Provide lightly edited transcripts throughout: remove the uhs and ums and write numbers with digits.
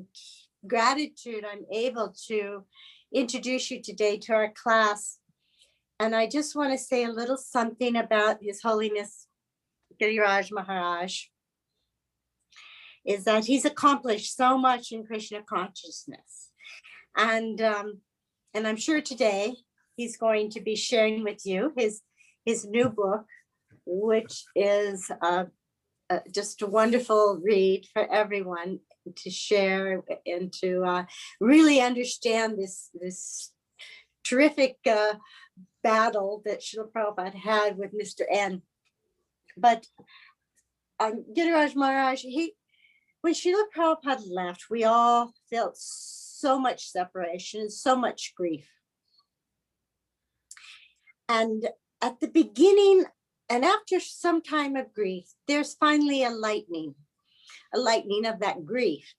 and gratitude I'm able to introduce you today to our class. And I just want to say a little something about His Holiness Giriraja Maharaj, is that he's accomplished so much in Krishna consciousness. And I'm sure today he's going to be sharing with you his new book, which is just a wonderful read for everyone to share and to really understand this terrific battle that Srila Prabhupada had with Mr. N. But Giriraja Maharaj, when Srila Prabhupada left, we all felt so much separation, so much grief. And at the beginning, and after some time of grief, there's finally a lightening of that grief.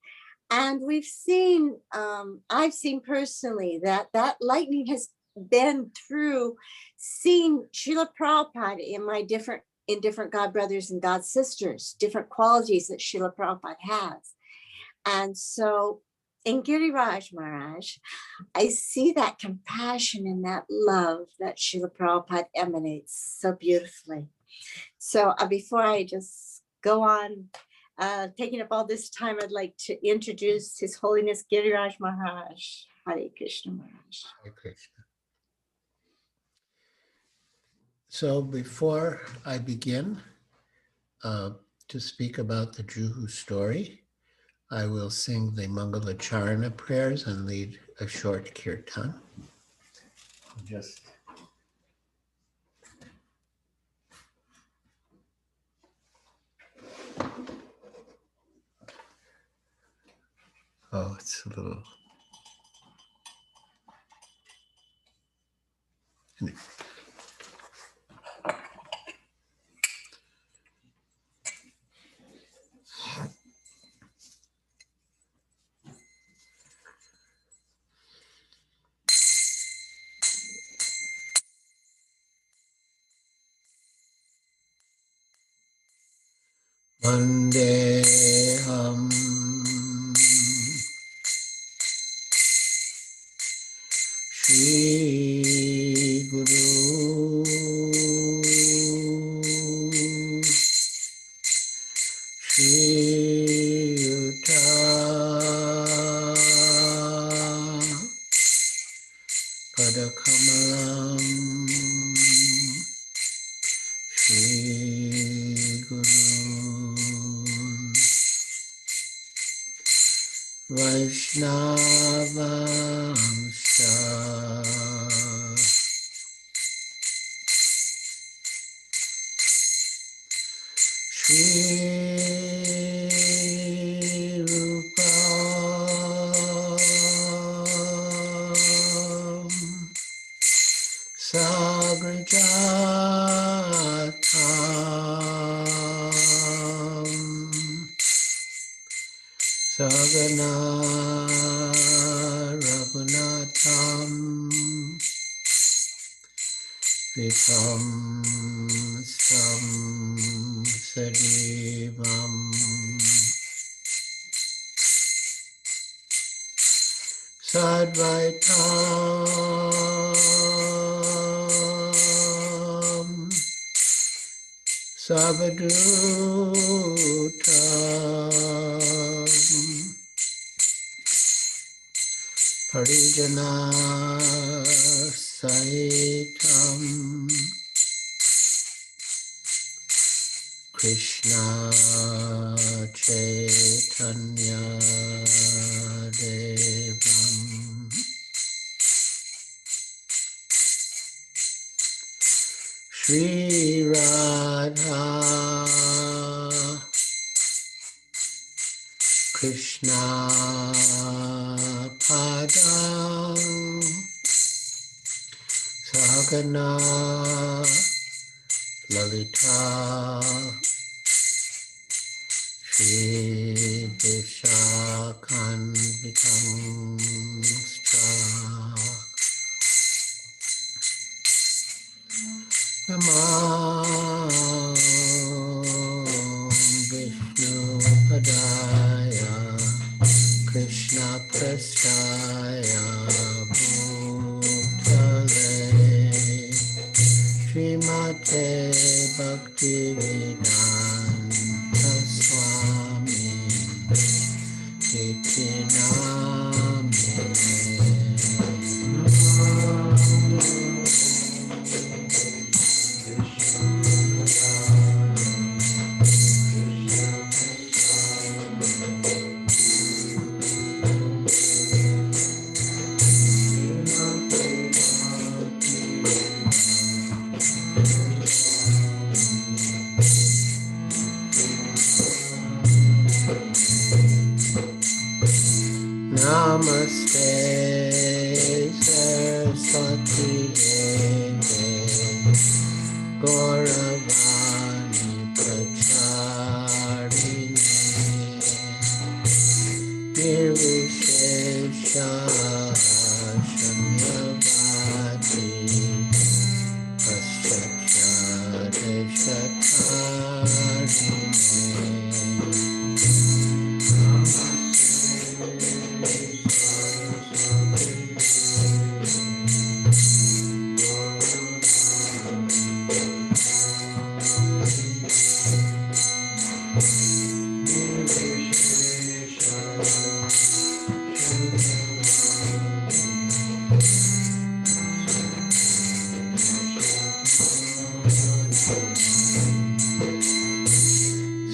And we've seen, I've seen personally that lightning has been through seeing Srila Prabhupada in different God brothers and God sisters, different qualities that Srila Prabhupada has. And so in Giriraja Maharaj, I see that compassion and that love that Srila Prabhupada emanates so beautifully. So before I just go on, taking up all this time, I'd like to introduce His Holiness Giriraja Maharaj. Hare Krishna Maharaj. Hare Krishna. So before I begin to speak about the Juhu story, I will sing the Mangalacharana prayers and lead a short kirtan. It's a little. Vandeham Shri Guru Shri Yuta Padakamalam Shri Guru Vaishnavamsha Shri Rupa Sagrajatam Sagana Raghunatham Vitam Sam Sadivam Sadvaitam Savadutam Parijana Sahitam Krishna Chaitanya Devam Shri Radha Krishna Padam Sagana Lalita Shri Vishakanvitam Namah Vishnu Padaya Krishna Prasthaya Bhutale Srimate Bhaktivedanta Swami Iti Namaste Saraswati Deve Gauravani Pracharini Nirvishesha Shamyavati Paschatadeshatarini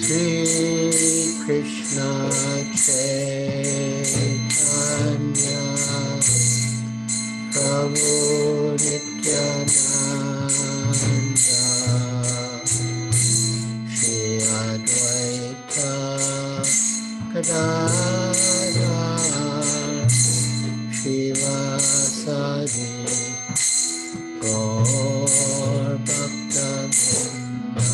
Sri Krishna Chaitanya Prabhu Nityananda Shri Advaita Gadadhar Shivasadi Gaur Bhakta-vrinda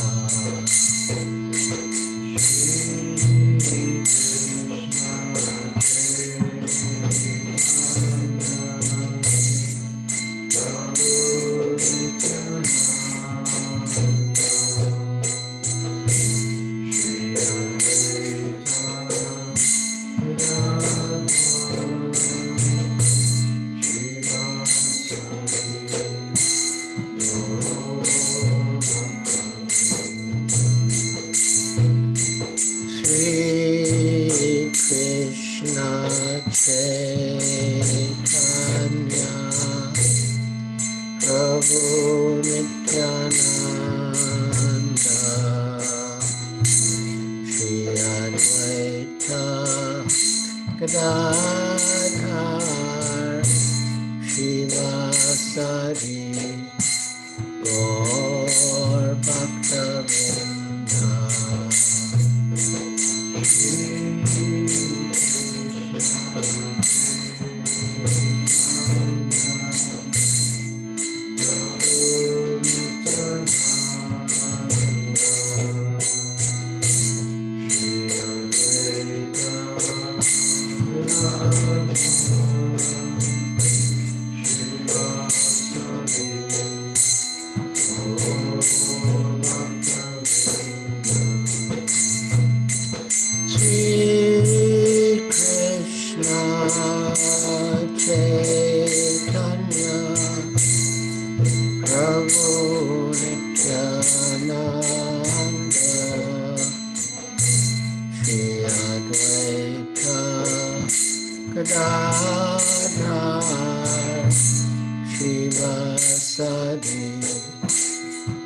Krishna Chaitanya Prabhu Nityananda Shri Advaita Gadadhar Shivasadi Gaur Bhakta-vrinda Chaitanya Prabhu Nityananda Shri Advaita Gadadhar Shivasadi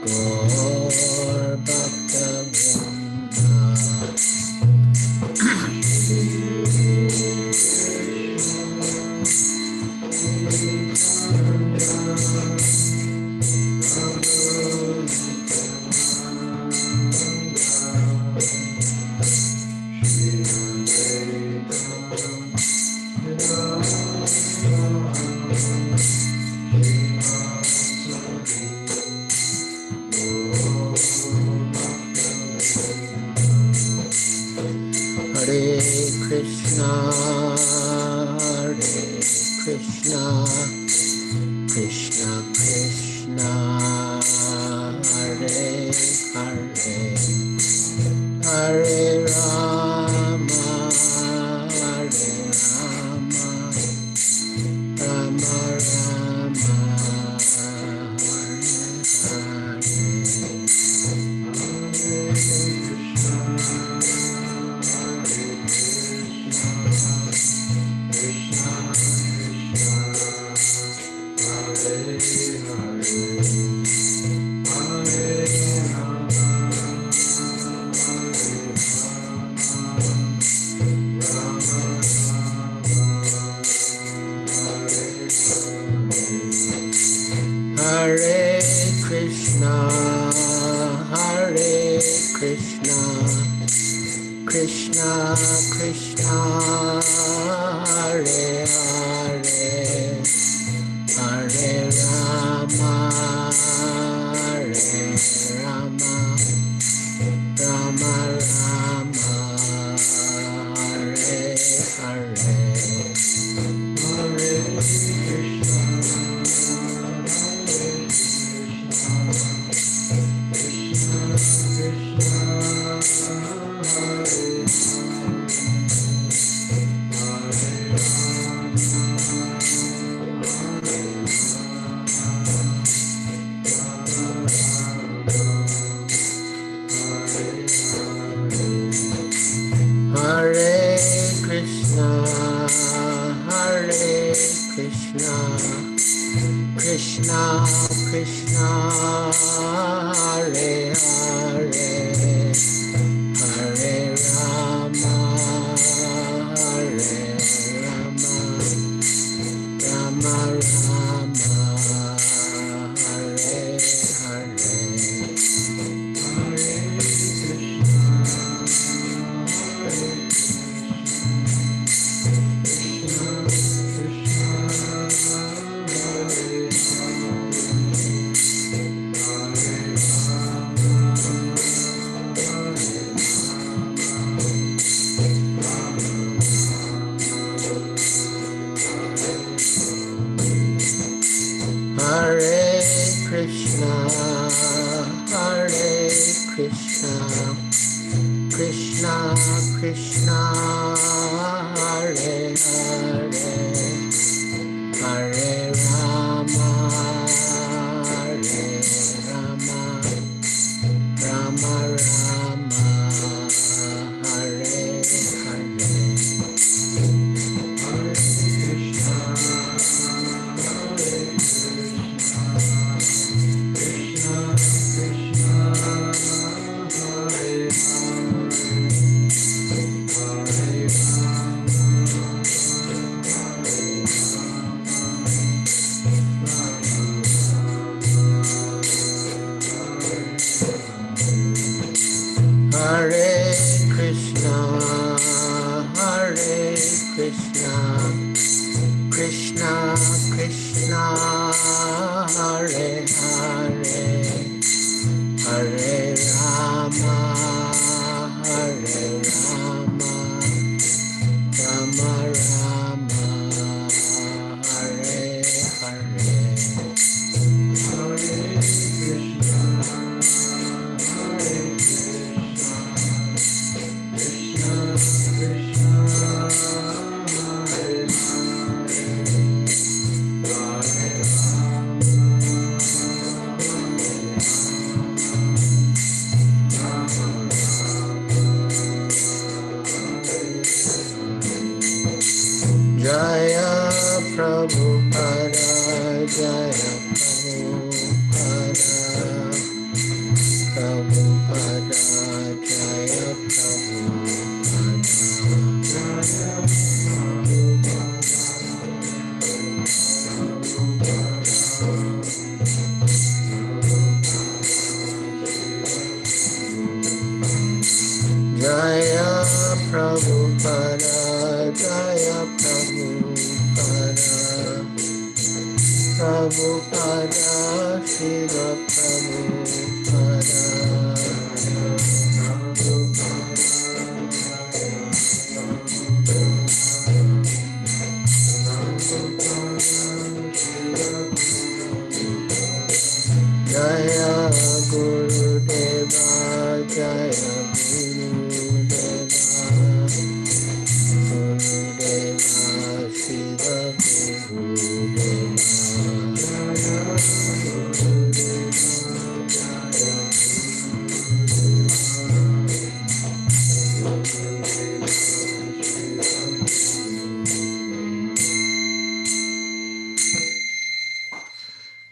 Gaur Bhakta-vrinda Hare Krishna, Krishna Krishna, Hare Hare, Hare Rama, Hare Krishna, Krishna, Hare Hare, Hare Rama, Hare Rama, Rama Rama, Hare Hare, Hare Krishna, Hare Krishna, Hare Krishna, Krishna Krishna, Hare Hare, Hare Rama, Hare Rama, Rama Rama, Hare Hare, Hare Hare Krishna, Hare Krishna, Krishna Krishna, Hare Hare, Hare Rama, Hare Rama, Rama Rama, Hare Hare, Hare Krishna, Hare Krishna, Hare Krishna, Krishna Krishna, Hare Hare, Hare Rama, Hare Rama, Rama Rama, Hare Hare, Hare Krishna, Hare Krishna, Krishna Jaya Prabhupada, Jaya Prabhupada, Prabhupada, Jaya Prabhupada, Jaya Jaya Prabhupada, Jaya Prabhupada, Prabhupada, Srila Prabhupada, Jaya Gurudeva, Jaya Gurudeva, Shiva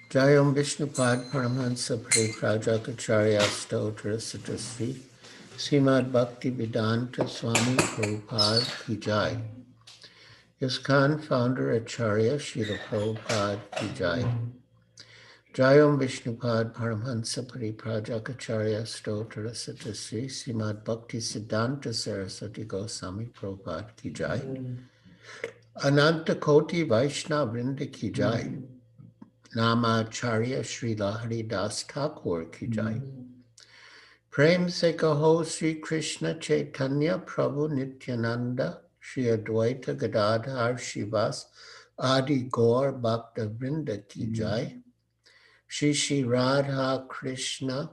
Jayam Vishnupad Paramahansa Pariprajakacharya Stotra Satasri Srimad Bhakti Vedanta Swami Prabhupada Ki Jai. ISKCON founder Acharya Srila Prabhupada Ki Jai. Jayam Vishnupad Paramhansa Pariprajakacharya Stotra Satasri Srimad Bhakti Siddhanta Saraswati Goswami Prabhupada Ki Jai. Ananta Koti Vaishnav Vrinda Ki Jai. Namacharya Srila Haridas Thakur Ki Jai. Prem Se Kaho Sri Krishna Chaitanya Prabhu Nityananda Shri Advaita Gadadhar Shivas Adi Gaur Bhakta Vrinda Ki Jai. Shri Shri Radha Krishna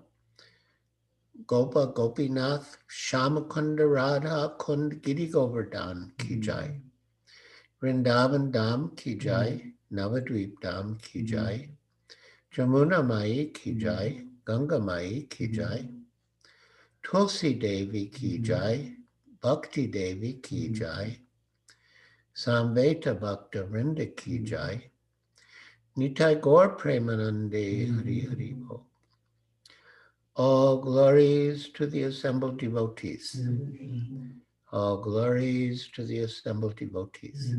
Gopa Gopinath Shamakunda Radha Kund Giri Govardhan Ki Jai. Vrindavan Dham Ki Jai. Navadvip Dham Ki Jai. Jamuna Mai Ki Jai. Ganga Mai Ki Jai. Tulsi Devi Ki Jai. Bhakti Devi Ki Jai. Samveta Bhakta Vrinda Ki Jai. Nitai Gaur Premanande Hari Hari Bo. All glories to the assembled devotees. All glories to the assembled devotees.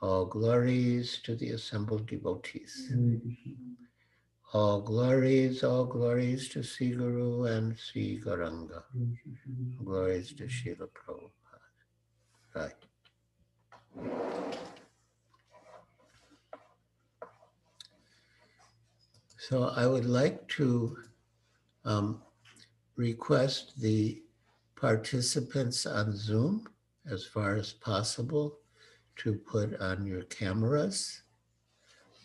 All glories to the assembled devotees. All glories to Sri Guru and Sri Gauranga. Glories to Srila Prabhupada. Right. So I would like to request the participants on Zoom, as far as possible, to put on your cameras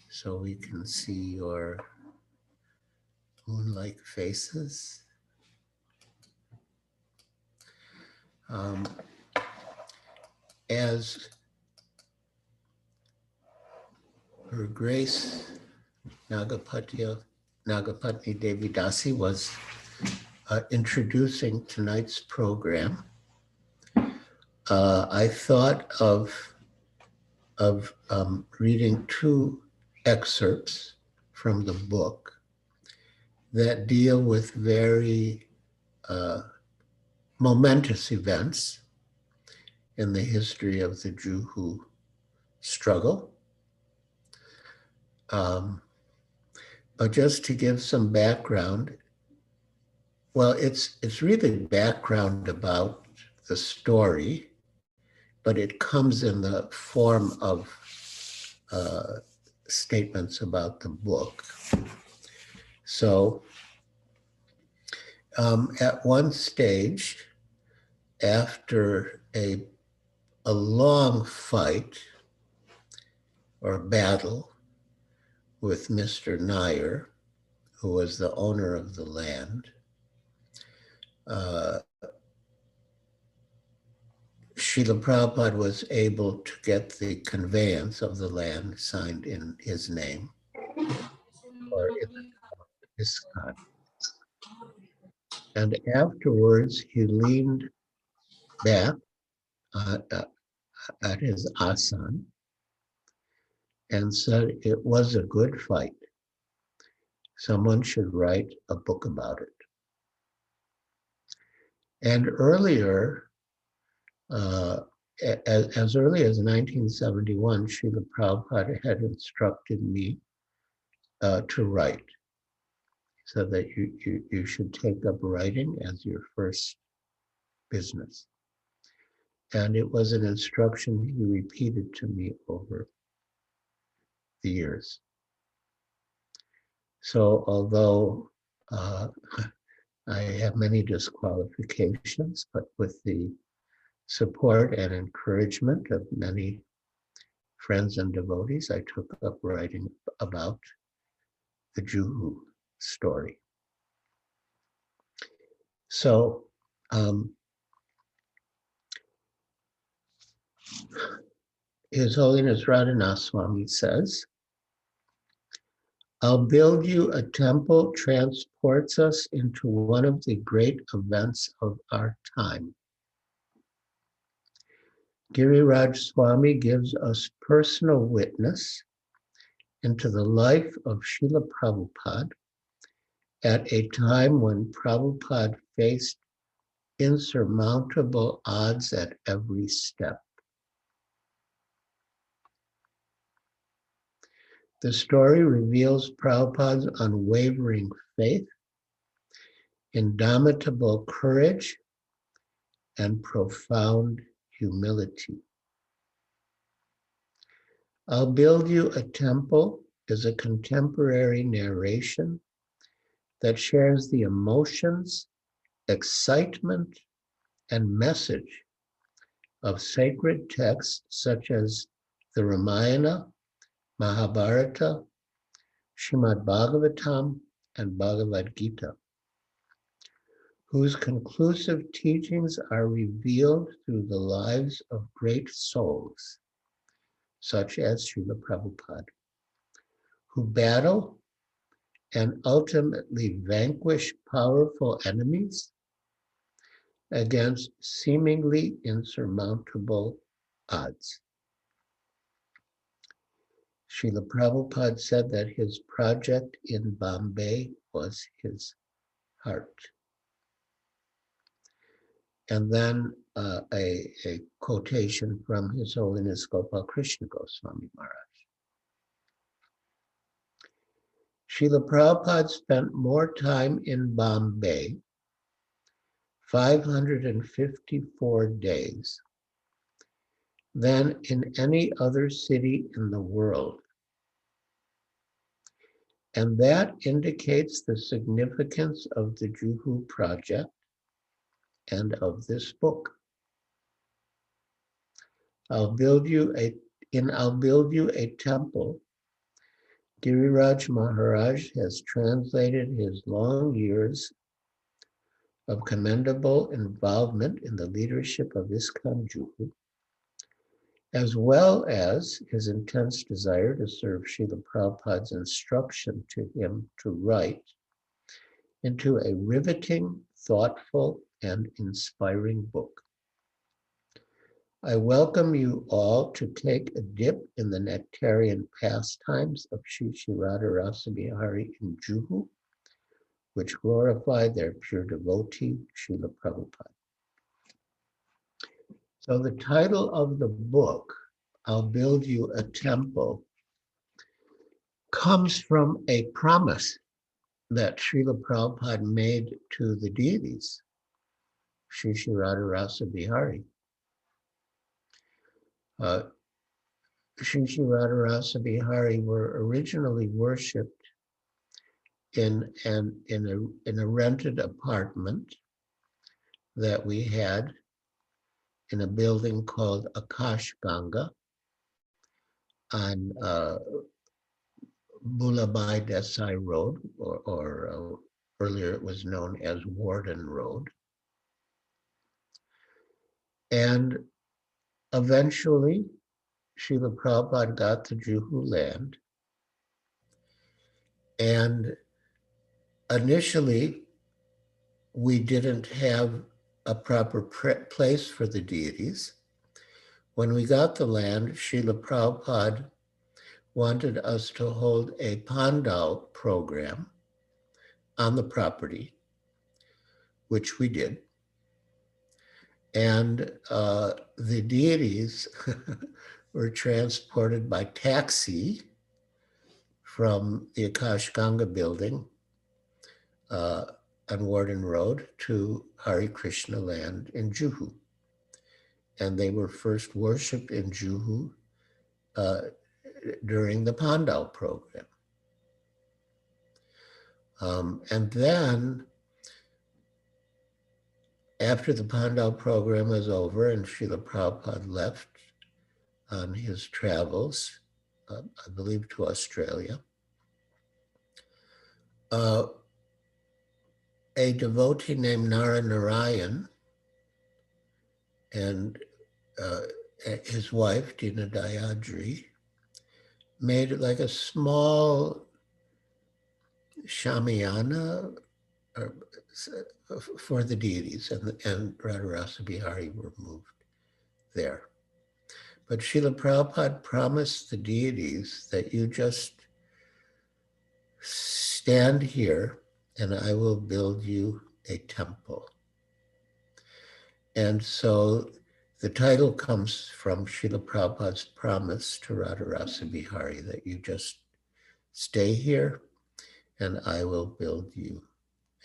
so we can see your moon-like faces. As Her Grace Nagapatni Devi Dasi was introducing tonight's program, I thought of reading two excerpts from the book that deal with very momentous events in the history of the Juhu struggle. But just to give some background, well, it's really background about the story, but it comes in the form of statements about the book. So at one stage, after a long fight or battle with Mr. Nair, who was the owner of the land, Srila Prabhupada was able to get the conveyance of the land signed in his name, or in his ISKCON. And afterwards, he leaned back at his asan and said, "It was a good fight. Someone should write a book about it." And earlier, as early as 1971, Srila Prabhupada had instructed me to write, so that you should take up writing as your first business. And it was an instruction he repeated to me over the years. So although I have many disqualifications, but with the support and encouragement of many friends and devotees, I took up writing about the Juhu story. So His Holiness Radhanath Swami says, "I'll build you a temple transports us into one of the great events of our time. Giriraja Swami gives us personal witness into the life of Srila Prabhupada at a time when Prabhupada faced insurmountable odds at every step. The story reveals Prabhupada's unwavering faith, indomitable courage, and profound humility. I'll Build You a Temple is a contemporary narration that shares the emotions, excitement, and message of sacred texts such as the Ramayana, Mahabharata, Srimad Bhagavatam, and Bhagavad Gita, whose conclusive teachings are revealed through the lives of great souls, such as Srila Prabhupada, who battle and ultimately vanquish powerful enemies against seemingly insurmountable odds. Srila Prabhupada said that his project in Bombay was his heart. And then a quotation from His Holiness Gopal Krishna Goswami Maharaj. Srila Prabhupada spent more time in Bombay, 554 days, than in any other city in the world. And that indicates the significance of the Juhu project and of this book. I'll Build You a Temple. Giriraja Maharaj has translated his long years of commendable involvement in the leadership of ISKCON Juhu, as well as his intense desire to serve Srila Prabhupada's instruction to him to write, into a riveting, thoughtful, and inspiring book. I welcome you all to take a dip in the nectarian pastimes of Sri Sri Radha Rasa Bihari in Juhu, which glorify their pure devotee, Srila Prabhupada. So the title of the book, I'll Build You a Temple, comes from a promise that Srila Prabhupada made to the deities, Sri Sri Radha Rasa Bihari. Sri Sri Radha Rasa Bihari were originally worshipped in a rented apartment that we had in a building called Akash Ganga on Bulabai Desai Road, or earlier it was known as Warden Road. And eventually, Srila Prabhupada got the Juhu land. And initially, we didn't have a proper place for the deities. When we got the land, Srila Prabhupada wanted us to hold a Pandal program on the property, which we did. And the deities were transported by taxi from the Akash Ganga building on Warden Road to Hare Krishna land in Juhu. And they were first worshipped in Juhu during the Pandal program. And then, after the Pandal program was over and Srila Prabhupada left on his travels, I believe to Australia, a devotee named Narayan and his wife, Dina Dayadri, made it like a small shamiana for the deities, and Radharasa Bihari were moved there. But Srila Prabhupada promised the deities that you just stand here and I will build you a temple. And so the title comes from Srila Prabhupada's promise to Radharasa Bihari that you just stay here, and I will build you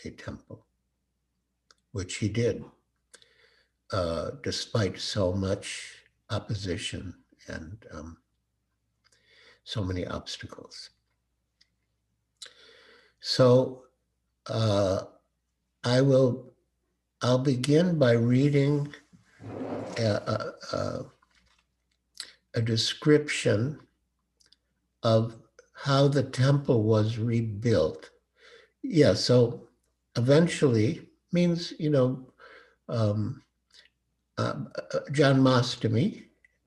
a temple, which he did, despite so much opposition and so many obstacles. So I'll begin by reading a description of how the temple was rebuilt. Yeah, so eventually means, Janmashtami,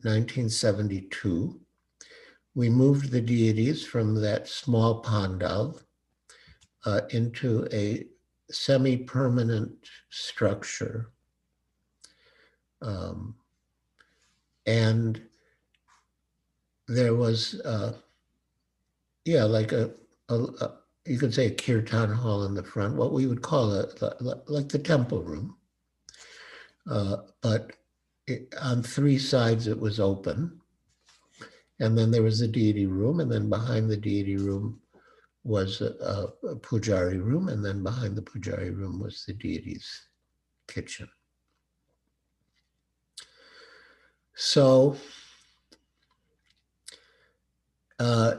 1972, we moved the deities from that small pandal into a semi-permanent structure. And there was, like you could say a kirtan hall in the front, what we would call like the temple room. But on three sides it was open. And then there was a deity room, and then behind the deity room was a pujari room, and then behind the pujari room was the deity's kitchen. So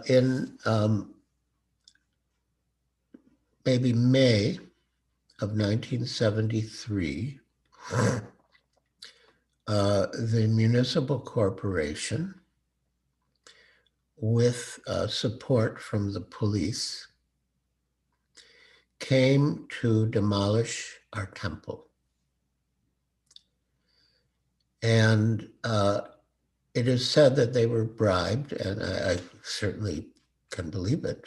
in maybe May of 1973, the municipal corporation, with support from the police, came to demolish our temple. And it is said that they were bribed, and I certainly can believe it,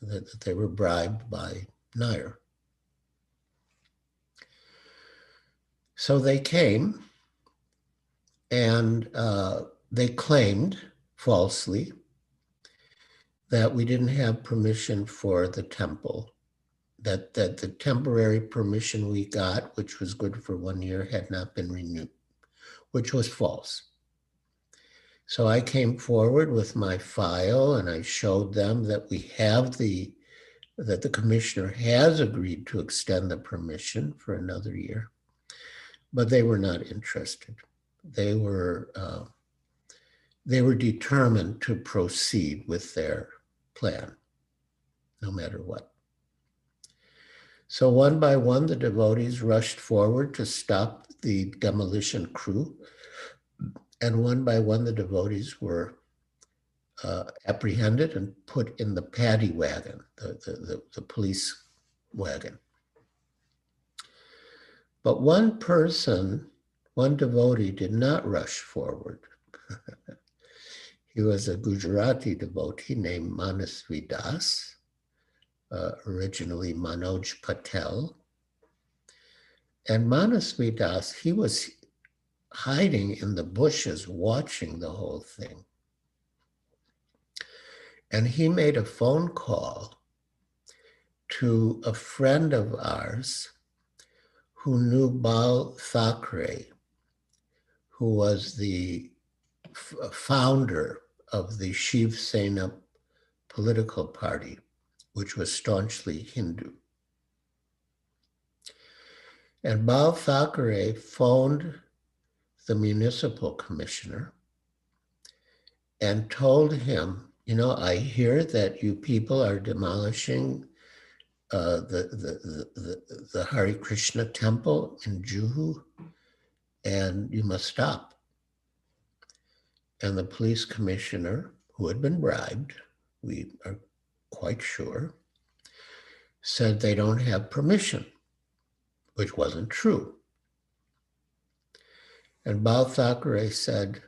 that they were bribed by Nair. So they came, and they claimed falsely that we didn't have permission for the temple, that the temporary permission we got, which was good for 1 year, had not been renewed, which was false. So I came forward with my file and I showed them that that the commissioner has agreed to extend the permission for another year, but they were not interested. They were determined to proceed with their plan, no matter what. So one by one, the devotees rushed forward to stop the demolition crew. And one by one, the devotees were apprehended and put in the paddy wagon, the police wagon. But one devotee did not rush forward. He was a Gujarati devotee named Manasvi Das, originally Manoj Patel. And Manasvi Das, he was hiding in the bushes watching the whole thing. And he made a phone call to a friend of ours who knew Bal Thackeray, who was the founder of the Shiv Sena political party, which was staunchly Hindu. And Bal Thackeray phoned the municipal commissioner and told him, I hear that you people are demolishing the Hare Krishna temple in Juhu, and you must stop. And the police commissioner, who had been bribed, we are quite sure, said they don't have permission, which wasn't true. And Bal Thackeray said,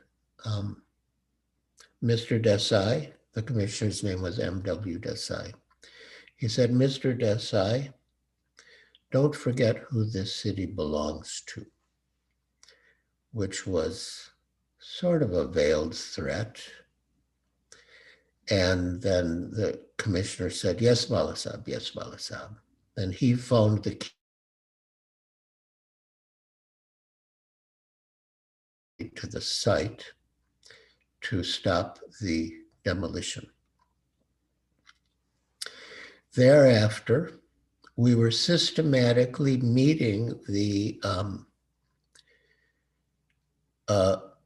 Mr. Desai, the commissioner's name was M.W. Desai, he said, Mr. Desai, don't forget who this city belongs to, which was sort of a veiled threat. And then the commissioner said, yes, Balasab, yes, Balasab. Then he phoned the key to the site to stop the demolition. Thereafter, we were systematically meeting the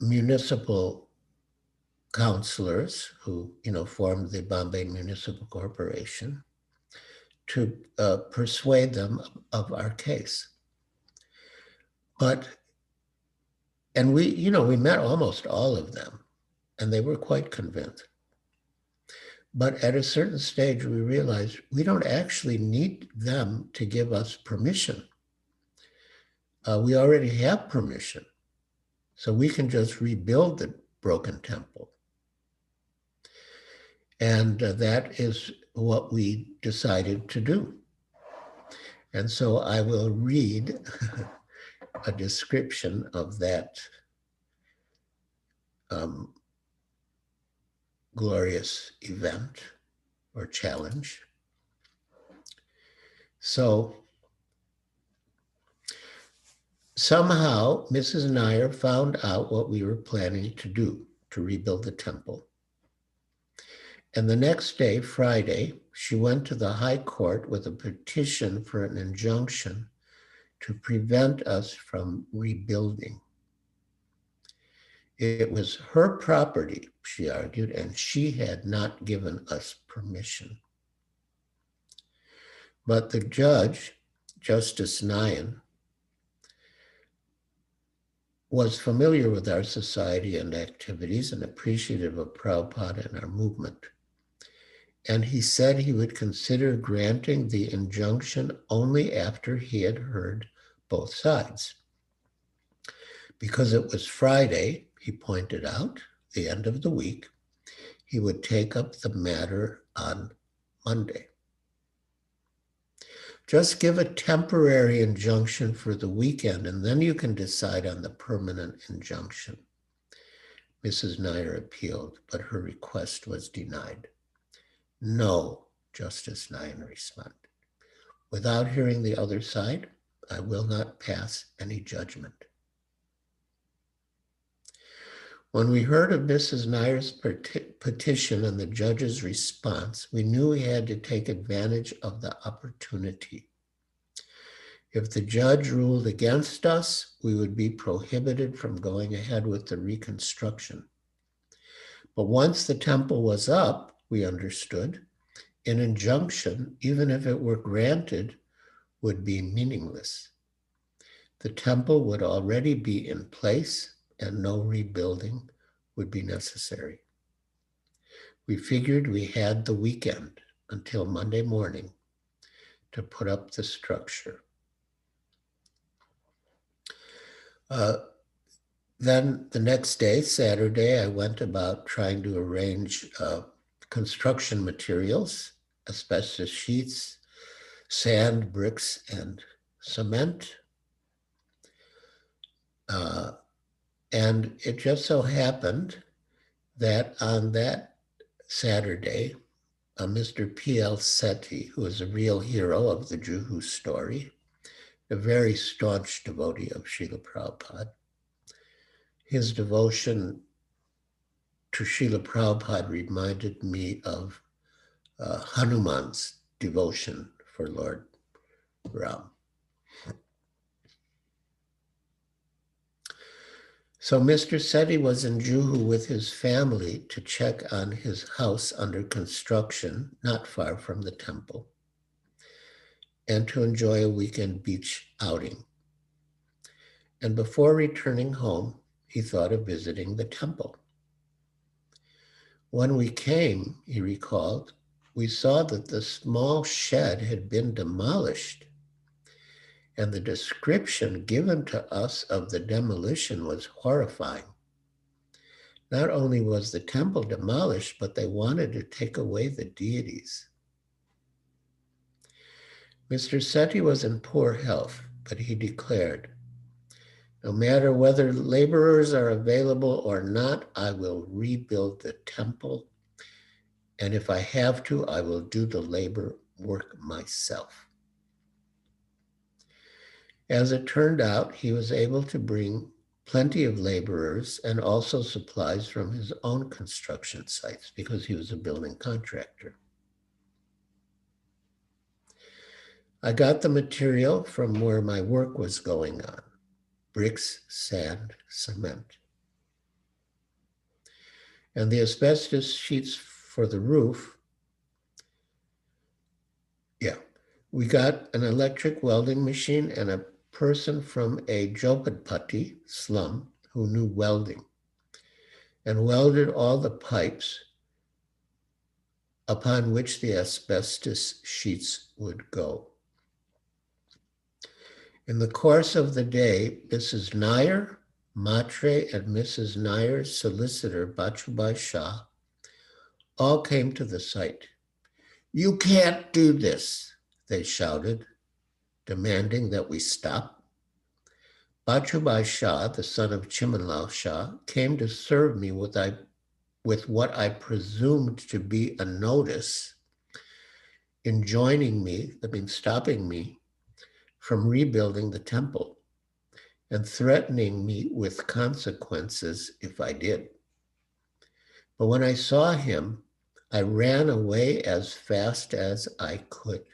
municipal councilors who, formed the Bombay Municipal Corporation to persuade them of our case. And we met almost all of them, and they were quite convinced. But at a certain stage, we realized we don't actually need them to give us permission. We already have permission, so we can just rebuild the broken temple. And that is what we decided to do. And so I will read a description of that glorious event or challenge. So somehow Mrs. Nair found out what we were planning to do to rebuild the temple. And the next day, Friday, she went to the High Court with a petition for an injunction to prevent us from rebuilding. It was her property, she argued, and she had not given us permission. But the judge, Justice Nayan, was familiar with our society and activities and appreciative of Prabhupada and our movement. And he said he would consider granting the injunction only after he had heard both sides. Because it was Friday, he pointed out, the end of the week, he would take up the matter on Monday. Just give a temporary injunction for the weekend, and then you can decide on the permanent injunction. Mrs. Nair appealed, but her request was denied. No, Justice Nayan responded. Without hearing the other side, I will not pass any judgment. When we heard of Mrs. Nair's petition and the judge's response, we knew we had to take advantage of the opportunity. If the judge ruled against us, we would be prohibited from going ahead with the reconstruction. But once the temple was up, we understood, an injunction, even if it were granted, would be meaningless. The temple would already be in place and no rebuilding would be necessary. We figured we had the weekend until Monday morning to put up the structure. Then the next day, Saturday, I went about trying to arrange construction materials, asbestos sheets, sand, bricks, and cement. And it just so happened that on that Saturday, Mr. P.L. Sethi, who is a real hero of the Juhu story, a very staunch devotee of Srila Prabhupada, his devotion to Srila Prabhupada reminded me of Hanuman's devotion for Lord Ram. So Mr. Sethi was in Juhu with his family to check on his house under construction, not far from the temple, and to enjoy a weekend beach outing. And before returning home, he thought of visiting the temple. When we came, he recalled, we saw that the small shed had been demolished, and the description given to us of the demolition was horrifying. Not only was the temple demolished, but they wanted to take away the deities. Mr. Sethi was in poor health, but he declared, no matter whether laborers are available or not, I will rebuild the temple. And if I have to, I will do the labor work myself. As it turned out, he was able to bring plenty of laborers and also supplies from his own construction sites because he was a building contractor. I got the material from where my work was going on: bricks, sand, cement. And the asbestos sheets for the roof, we got an electric welding machine and a person from a Jopatpati slum who knew welding and welded all the pipes upon which the asbestos sheets would go. In the course of the day, Mrs. Nair, Matre, and Mrs. Nair's solicitor, Bachubai Shah, all came to the site. "You can't do this," they shouted, demanding that we stop. Bachubai Shah, the son of Chimanlal Shah, came to serve me with what I presumed to be a notice stopping me from rebuilding the temple and threatening me with consequences if I did. But when I saw him, I ran away as fast as I could.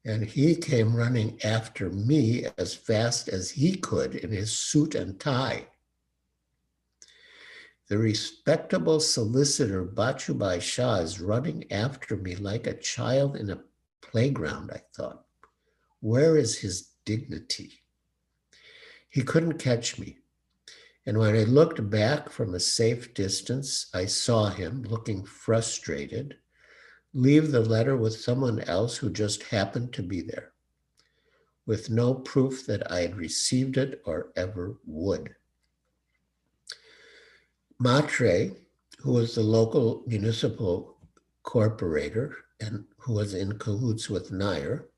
And he came running after me as fast as he could in his suit and tie. The respectable solicitor Bachubai Shah is running after me like a child in a playground, I thought. Where is his dignity? He couldn't catch me. And when I looked back from a safe distance, I saw him, looking frustrated, leave the letter with someone else who just happened to be there, with no proof that I had received it or ever would. Matre, who was the local municipal corporator and who was in cahoots with Nair,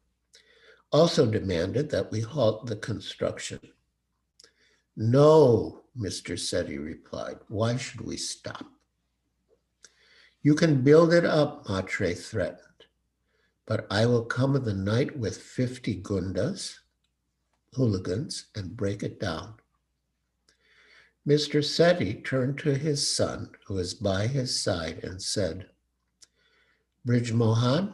also demanded that we halt the construction. "No," Mr. Sethi replied. "Why should we stop?" "You can build it up," Matre threatened, "but I will come in the night with 50 gundas, hooligans, and break it down." Mr. Sethi turned to his son, who was by his side, and said, "Brij Mohan,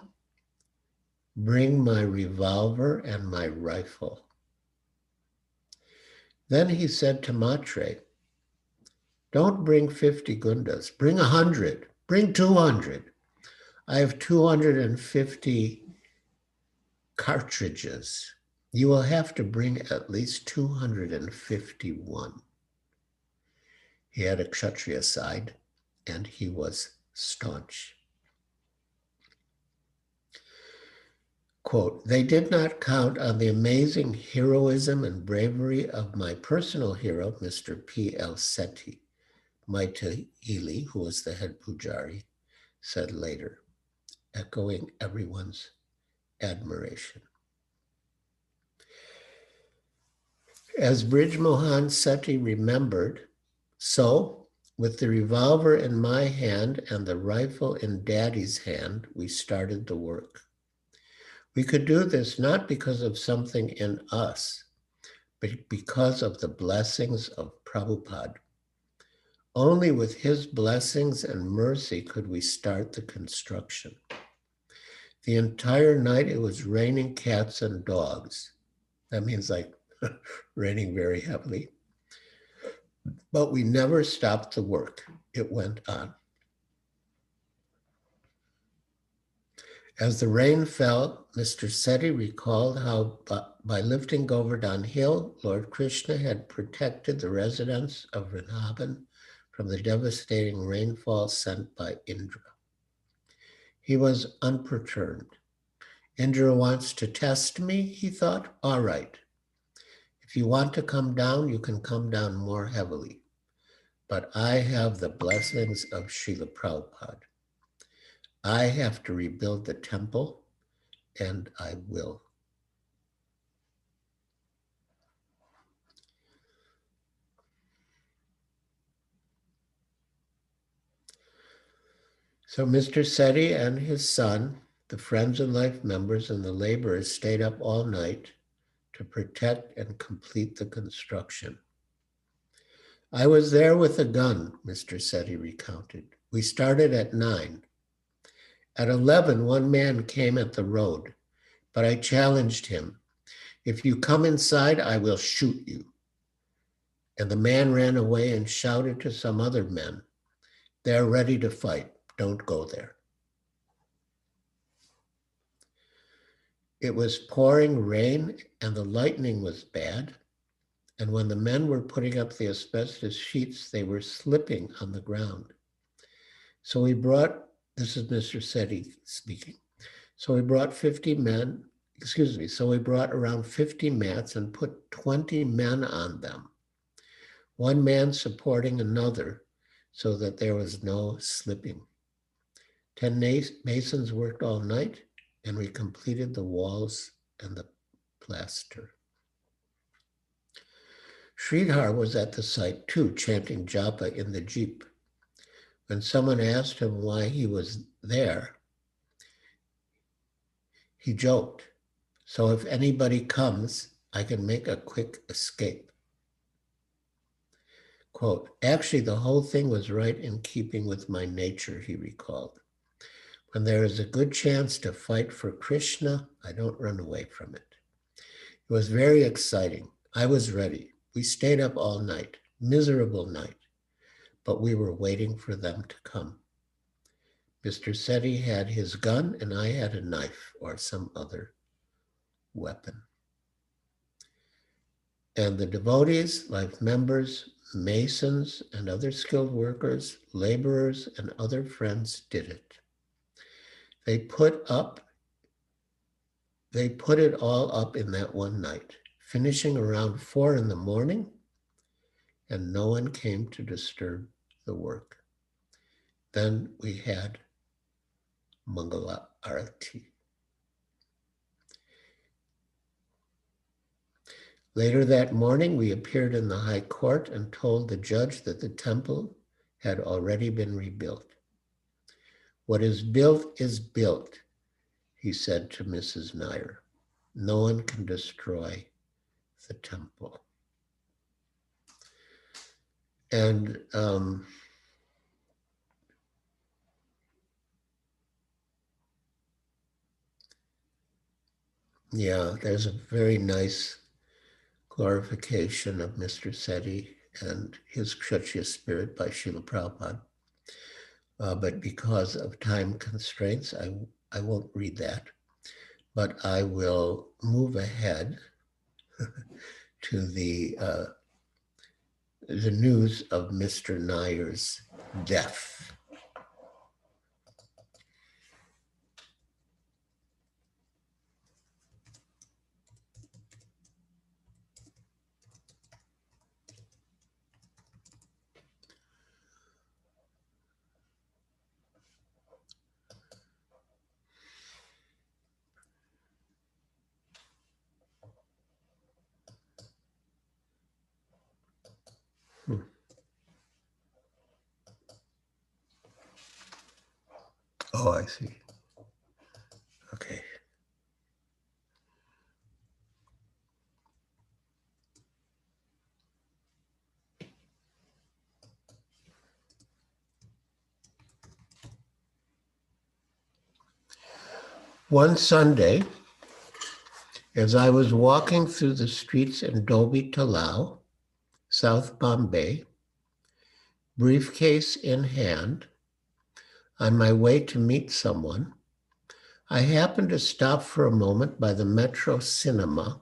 bring my revolver and my rifle." Then he said to Matre, "Don't bring 50 gundas, bring 100, bring 200. I have 250 cartridges. You will have to bring at least 251. He had a Kshatriya side, and he was staunch. Quote, "They did not count on the amazing heroism and bravery of my personal hero, Mr. P.L. Sethi," Maitili, who was the head pujari, said later, echoing everyone's admiration. As Brij Mohan Sethi remembered, so, with the revolver in my hand and the rifle in Daddy's hand, we started the work. We could do this not because of something in us, but because of the blessings of Prabhupada. Only with his blessings and mercy could we start the construction. The entire night it was raining cats and dogs. That means like raining very heavily. But we never stopped the work. It went on. As the rain fell, Mr. Sethi recalled how by lifting Govardhan Hill, Lord Krishna had protected the residents of Vrindavan from the devastating rainfall sent by Indra. He was unperturbed. "Indra wants to test me," he thought. "All right. If you want to come down, you can come down more heavily. But I have the blessings of Srila Prabhupada. I have to rebuild the temple, and I will." So Mr. Sethi and his son, the Friends and Life members, and the laborers stayed up all night to protect and complete the construction. "I was there with a gun," Mr. Sethi recounted. "We started at 9. At 11, one man came at the road. but I challenged him. If you come inside, I will shoot you. And the man ran away and shouted to some other men, they're ready to fight. Don't go there. It was pouring rain and the lightning was bad. And when the men were putting up the asbestos sheets, they were slipping on the ground. So we brought, this is Mr. Setti speaking. So we brought 50 men, so we brought around 50 mats and put 20 men on them, one man supporting another so that there was no slipping. 10 masons worked all night and we completed the walls and the plaster. Sridhar was at the site too, chanting japa in the jeep. When someone asked him why he was there, he joked, so if anybody comes, I can make a quick escape. Quote, actually, the whole thing was right in keeping with my nature, he recalled. When there is a good chance to fight for Krishna, I don't run away from it. It was very exciting. I was ready. We stayed up all night, miserable night, but we were waiting for them to come. Mr. Setti had his gun and I had a knife or some other weapon. And the devotees, like members, masons, and other skilled workers, laborers, and other friends did it. They put it all up in that one night, finishing around 4 a.m, and no one came to disturb the work. Then we had Mangala Arati. Later that morning, we appeared in the High Court and told the judge that the temple had already been rebuilt. What is built, he said to Mrs. Nair. No one can destroy the temple. And yeah, there's a very nice glorification of Mr. Setti and his Kshatriya spirit by Srila Prabhupada. But because of time constraints, I won't read that. But I will move ahead to the news of Mr. Nair's death. Oh, I see. Okay. One Sunday, as I was walking through the streets in Dobi Talao, South Bombay, briefcase in hand, on my way to meet someone, I happened to stop for a moment by the Metro Cinema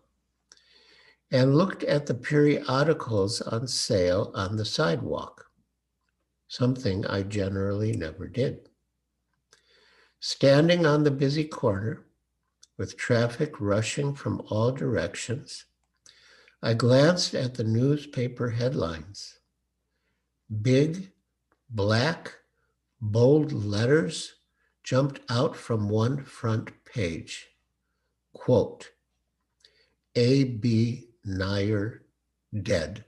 and looked at the periodicals on sale on the sidewalk, something I generally never did. Standing on the busy corner, with traffic rushing from all directions, I glanced at the newspaper headlines. Big, black, bold letters jumped out from one front page. Quote, A.B. Nair dead.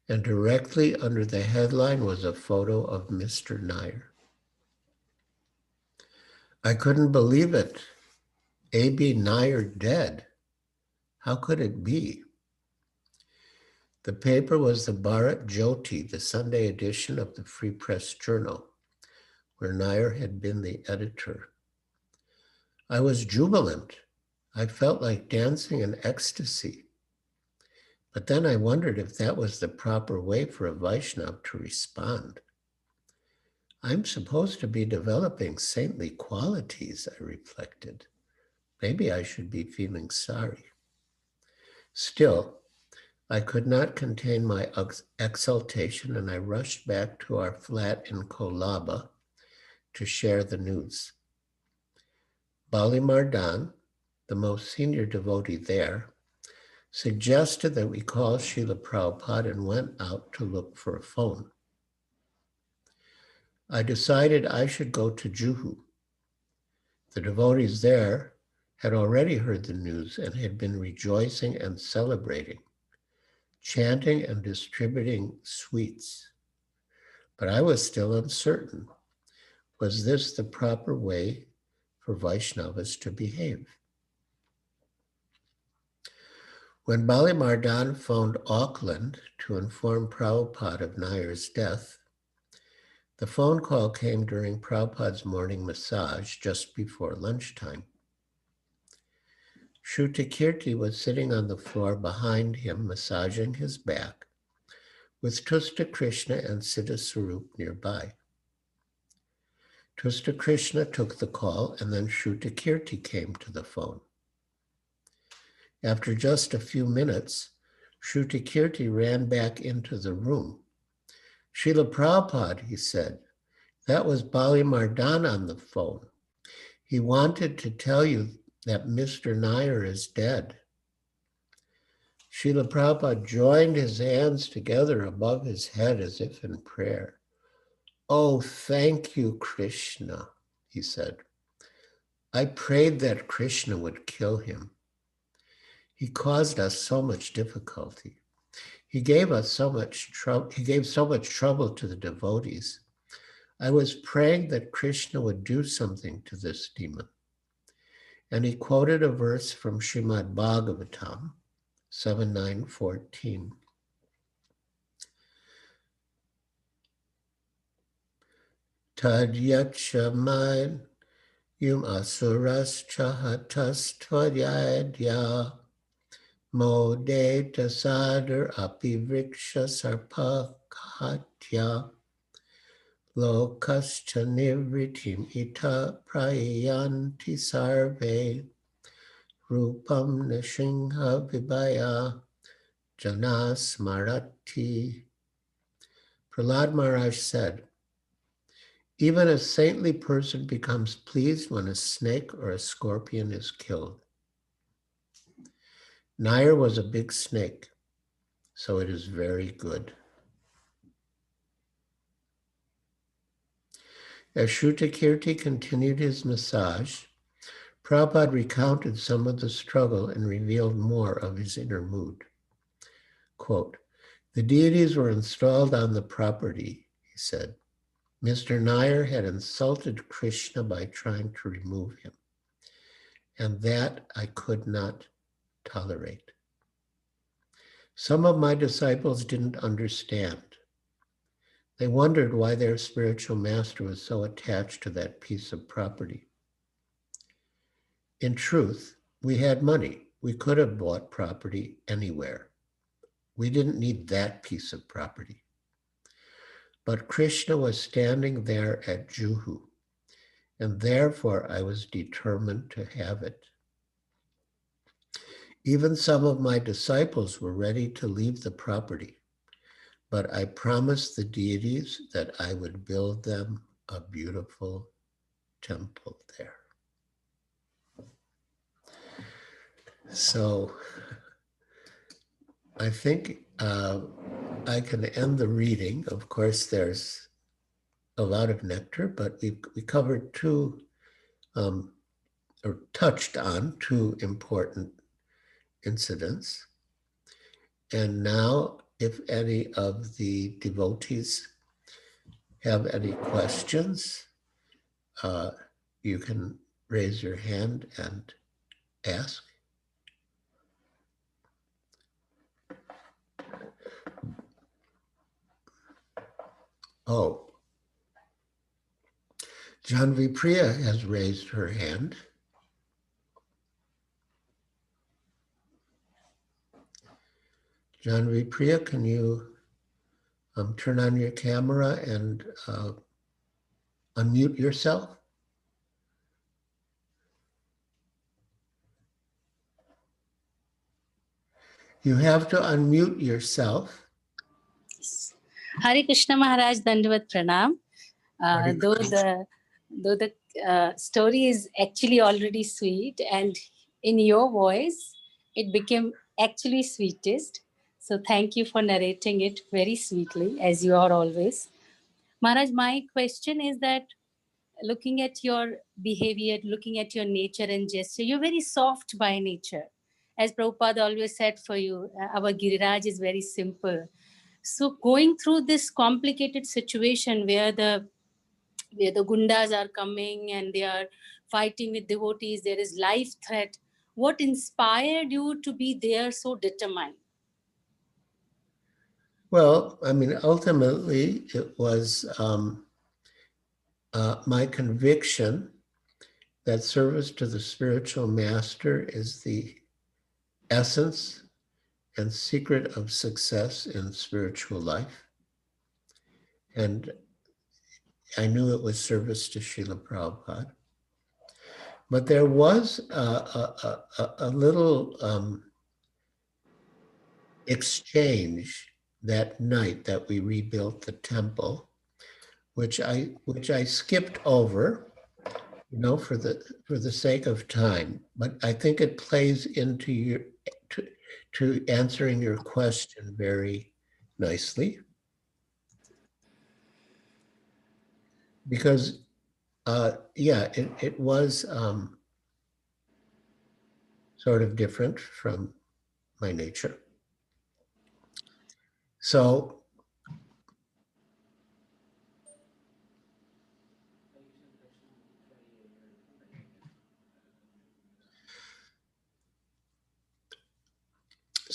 And directly under the headline was a photo of Mr. Nair. I couldn't believe it. A.B. Nair dead. How could it be? The paper was the Bharat Jyoti, the Sunday edition of the Free Press Journal, where Nair had been the editor. I was jubilant. I felt like dancing in ecstasy. But then I wondered if that was the proper way for a Vaishnava to respond. I'm supposed to be developing saintly qualities, I reflected. Maybe I should be feeling sorry. Still, I could not contain my exultation, and I rushed back to our flat in Kolaba to share the news. Bali Mardan, the most senior devotee there, suggested that we call Srila Prabhupada and went out to look for a phone. I decided I should go to Juhu. The devotees there had already heard the news and had been rejoicing and celebrating, chanting and distributing sweets. But I was still uncertain. Was this the proper way for Vaishnavas to behave? When Bali Mardan phoned Auckland to inform Prabhupada of Nair's death, the phone call came during Prabhupada's morning massage just before lunchtime. Shrutakirti was sitting on the floor behind him, massaging his back, with Tusta Krishna and Siddha Sarup nearby. Tusta Krishna took the call, and then Shrutakirti came to the phone. After just a few minutes, Shrutakirti ran back into the room. Srila Prabhupada, he said, that was Bali Mardan on the phone. He wanted to tell you that Mr. Nair is dead. Srila Prabhupada joined his hands together above his head as if in prayer. Oh, thank you, Krishna, he said. I prayed that Krishna would kill him. He caused us so much difficulty. He gave us so much trouble. He gave so much trouble to the devotees. I was praying that Krishna would do something to this demon. And he quoted a verse from Srimad Bhagavatam 7:9-14. Tadyachamad yum asuras chahatas tvayadya mode tasadar apiviksha sarpakhatya lokascha nivritim ita prayanti sarve rupam nishingha vibhaya janas marati. Prahlad Maharaj said, even a saintly person becomes pleased when a snake or a scorpion is killed. Nair was a big snake, so it is very good. As Shrutakirti continued his massage, Prabhupada recounted some of the struggle and revealed more of his inner mood. Quote, the deities were installed on the property, he said. Mr. Nair had insulted Krishna by trying to remove him, and that I could not tolerate. Some of my disciples didn't understand. They wondered why their spiritual master was so attached to that piece of property. In truth, we had money. We could have bought property anywhere. We didn't need that piece of property. But Krishna was standing there at Juhu, and therefore I was determined to have it. Even some of my disciples were ready to leave the property, but I promised the deities that I would build them a beautiful temple there. So I think I can end the reading. Of course, there's a lot of nectar, but we covered two, or touched on two important incidents. And now, if any of the devotees have any questions, you can raise your hand and ask. Oh, Janvi Priya has raised her hand. Janvi Priya, can you turn on your camera and unmute yourself? You have to unmute yourself. Hare Krishna Maharaj, Dandavat Pranam. Though the story is actually already sweet, and in your voice, it became actually sweetest. So thank you for narrating it very sweetly, as you are always. Maharaj, my question is that looking at your behavior, looking at your nature and gesture, you're very soft by nature. As Prabhupada always said for you, our Giriraj is very simple. So going through this complicated situation where the gundas are coming and they are fighting with devotees, there is life threat. What inspired you to be there so determined? Well, I mean, ultimately, it was my conviction that service to the spiritual master is the essence and secret of success in spiritual life. And I knew it was service to Srila Prabhupada. But there was a little exchange that night that we rebuilt the temple, which I skipped over, you know, for the sake of time. But I think it plays into your to answering your question very nicely, because yeah, it was sort of different from my nature.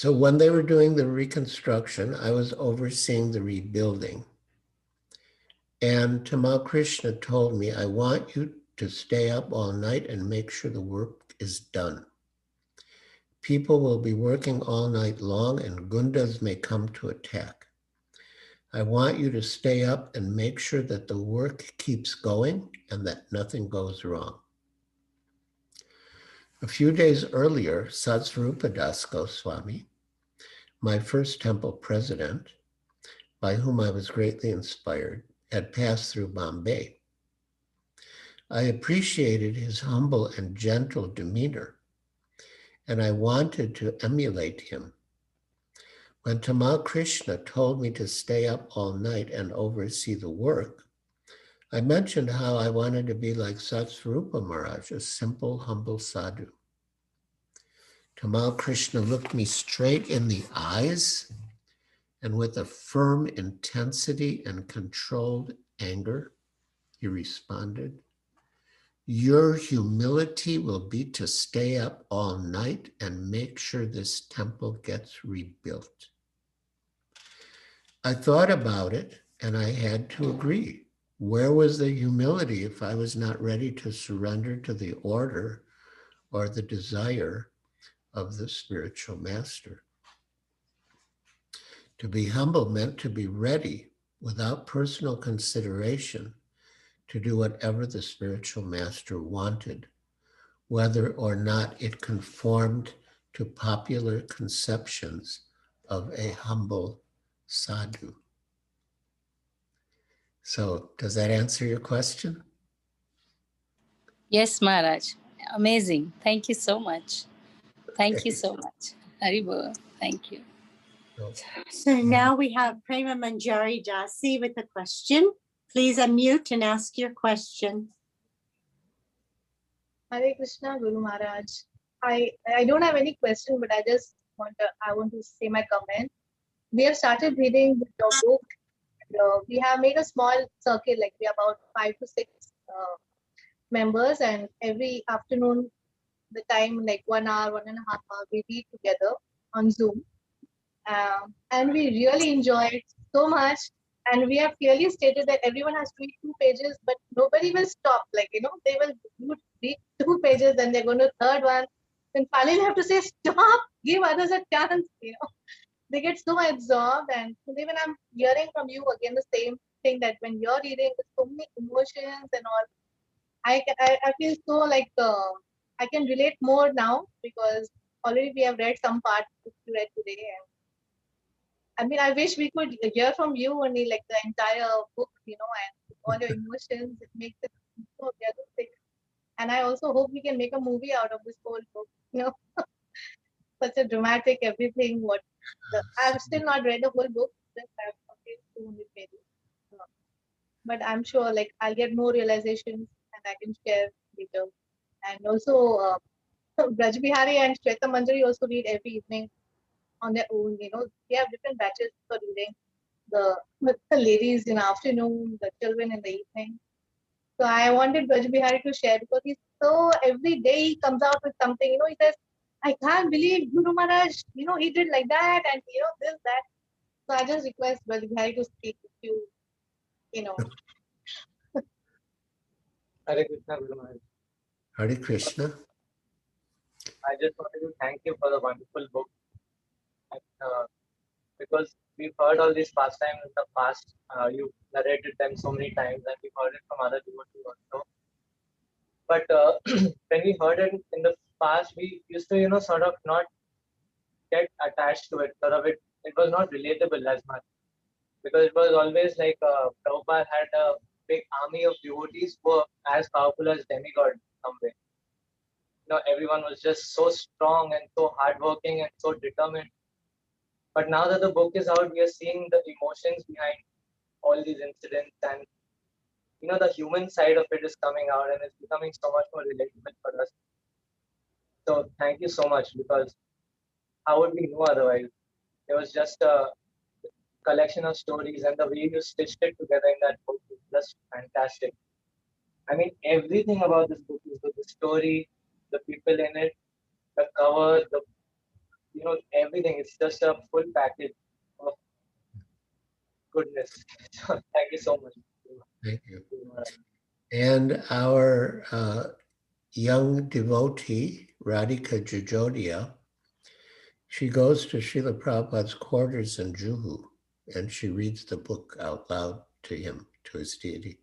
So when they were doing the reconstruction, I was overseeing the rebuilding. And Tamal Krishna told me, I want you to stay up all night and make sure the work is done. People will be working all night long and gundas may come to attack. I want you to stay up and make sure that the work keeps going and that nothing goes wrong. A few days earlier, Satsvarupa Das Goswami, my first temple president, by whom I was greatly inspired, had passed through Bombay. I appreciated his humble and gentle demeanor, and I wanted to emulate him. When Tamal Krishna told me to stay up all night and oversee the work, I mentioned how I wanted to be like Satsvarupa Maharaj, a simple, humble sadhu. Tamal Krishna looked me straight in the eyes, and with a firm intensity and controlled anger, he responded, your humility will be to stay up all night and make sure this temple gets rebuilt. I thought about it and I had to agree. Where was the humility if I was not ready to surrender to the order or the desire of the spiritual master? To be humble meant to be ready without personal consideration to do whatever the spiritual master wanted, whether or not it conformed to popular conceptions of a humble sadhu. So, does that answer your question? Yes, Maharaj. Amazing. Thank you so much. Thank you so much. Haribol. Thank you. So now we have Prema Manjari Dasi with a question. Please unmute and ask your question. Hare Krishna, Guru Maharaj. I don't have any question, but I want to say my comment. We have started reading your book. We have made a small circle, like we are about 5 to 6 members, and every afternoon, the time like 1 hour, 1.5 hours, we read together on Zoom. And we really enjoy it so much. And we have clearly stated that everyone has to read 2 pages, but nobody will stop. Like, you know, they will read 2 pages, then they're going to third one. Then finally have to say, stop, give others a chance, you know. they get so absorbed. And today when I'm hearing from you again the same thing, that when you're reading with so many emotions and all, I feel so like I can relate more now, because already we have read some part which we read today. And I mean, I wish we could hear from you only like the entire book, and all your emotions. It makes it so realistic. And I also hope we can make a movie out of this whole book. Such a dramatic everything. I've still not read the whole book. Just I've completed 200 pages. Uh, But I'm sure like I'll get more realizations and I can share later. And also, Braj Bihari and Shweta Manjari also read every evening on their own. They have different batches for reading. The ladies in the afternoon, the children in the evening. So I wanted Braj Bihari to share, because he's so every day he comes out with something. He says, I can't believe Guru Maharaj, he did like that, and this, that. So I just request Braj Bihari to speak with you, you know. Hare Krishna, Guru Maharaj. Hare Krishna. I just wanted to thank you for the wonderful book. And, because we've heard all these pastimes in the past. You narrated them so many times, and we've heard it from other devotees also. But when we heard it in the past, we used to, sort of not get attached to it. Sort of it was not relatable as much, because it was always like Prabhupada had a big army of devotees who were as powerful as demigods in some way. Everyone was just so strong and so hardworking and so determined. But now that the book is out, we are seeing the emotions behind all these incidents, and the human side of it is coming out, and it's becoming so much more relatable for us. So thank you so much, because how would we know otherwise? It was just a collection of stories, and the way you stitched it together in that book is just fantastic. I mean, everything about this book is good. The story, the people in it, the cover, everything. It's just a full package of goodness. So thank you so much. Thank you. And our young devotee, Radhika Jajodia, she goes to Srila Prabhupada's quarters in Juhu, and she reads the book out loud to him, to his deity.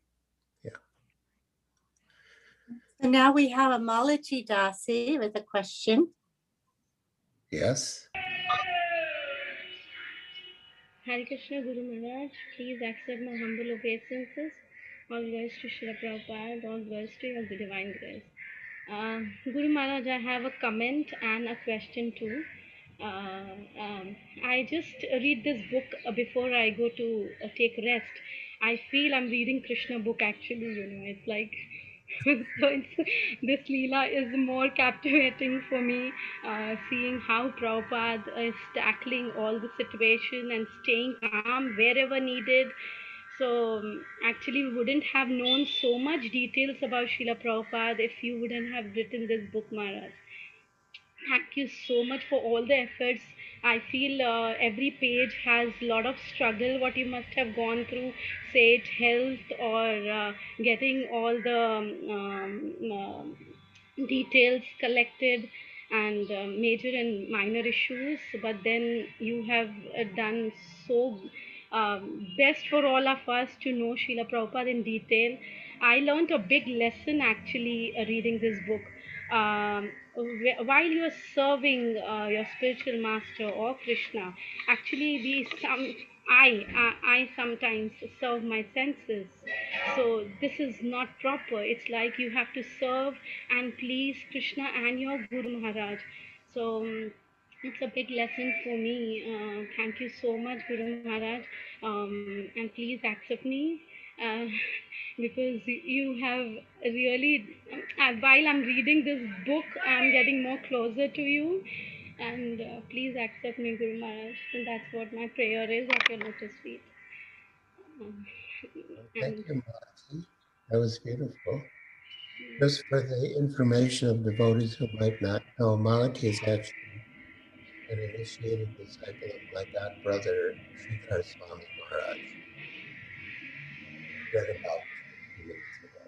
Yeah. So now we have a Malachi Dasi with a question. Yes. Hare Krishna Guru Maharaj, please accept my humble obeisances. All glories to Srila Prabhupada, all glories to your divine grace. Guru Maharaj, I have a comment and a question too. I just read this book before I go to take rest. I feel I'm reading Krishna book actually, it's like so this Leela is more captivating for me, seeing how Prabhupada is tackling all the situation and staying calm wherever needed. So actually we wouldn't have known so much details about Srila Prabhupada if you wouldn't have written this book, Maharaj. Thank you so much for all the efforts. I feel every page has a lot of struggle what you must have gone through, say it health or getting all the details collected, and major and minor issues, but then you have done so best for all of us to know Srila Prabhupada in detail. I learned a big lesson actually reading this book. While you are serving your spiritual master or Krishna, actually I sometimes serve my senses. So this is not proper. It's like you have to serve and please Krishna and your Guru Maharaj. So it's a big lesson for me. Thank you so much, Guru Maharaj, and please accept me. Uh, because you have really, while I'm reading this book, I'm getting more closer to you, and please accept me, Guru Maharaj. And that's what my prayer is at your lotus feet. Thank you, Malati. That was beautiful. Just for the information of devotees who might not know, Malati is actually an initiated disciple of my god brother, Giriraja Svami Maharaj. Read about 20 minutes ago.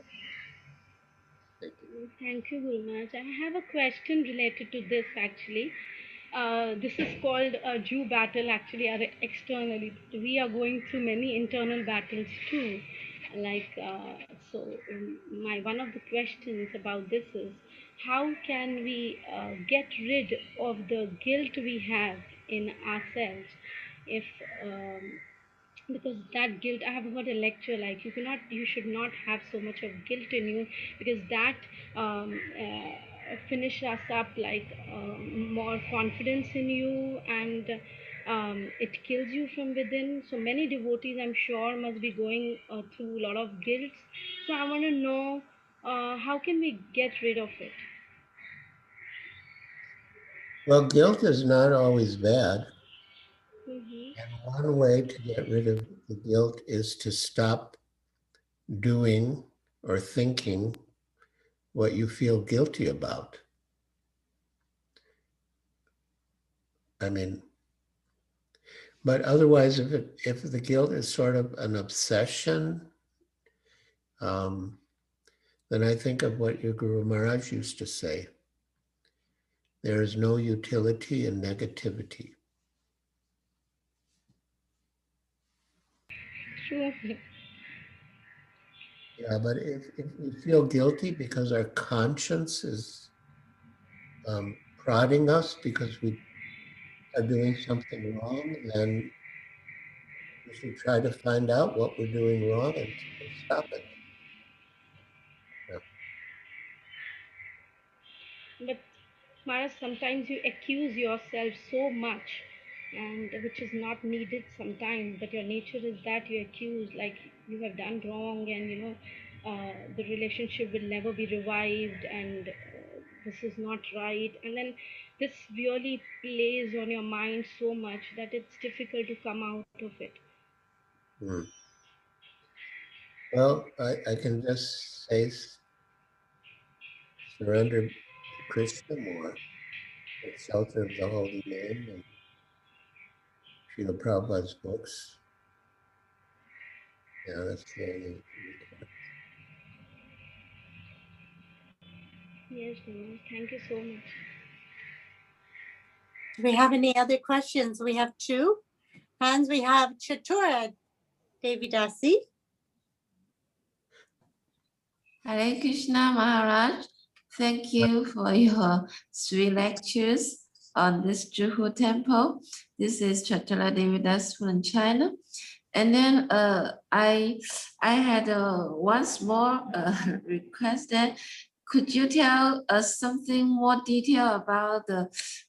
Thank you. Thank you, Guru Maharaj. I have a question related to this actually. this is called a Jew battle actually externally. We are going through many internal battles too. Like so, my one of the questions about this is how can we get rid of the guilt we have in ourselves if because that guilt, I have heard a lecture like you should not have so much of guilt in you, because that finish us up like more confidence in you, and it kills you from within. So many devotees, I'm sure, must be going through a lot of guilt. So I want to know how can we get rid of it. Well, guilt is not always bad. Mm-hmm. And one way to get rid of the guilt is to stop doing or thinking what you feel guilty about. I mean, but otherwise, if the guilt is sort of an obsession, then I think of what your Guru Maharaj used to say. There is no utility in negativity. True. Yeah, but if we feel guilty because our conscience is prodding us because we are doing something wrong, then we should try to find out what we're doing wrong and stop it. Yeah. But Maharaj, sometimes you accuse yourself so much, and which is not needed sometimes, but your nature is that you accuse, like you have done wrong, and the relationship will never be revived, and this is not right. And then this really plays on your mind so much that it's difficult to come out of it. Hmm. Well, I can just say surrender to Krishna more, take shelter of the holy name and Srila Prabhupada's books. Yeah, that's the only recourse. Yes, Maharaj, thank you so much. Do we have any other questions? We have two hands. We have Chatura Devidasi. Hare Krishna Maharaj, thank you for your sweet lectures on this Juhu Temple. This is Chatala Devidas from China. And then I had one small request that could you tell us something more detail about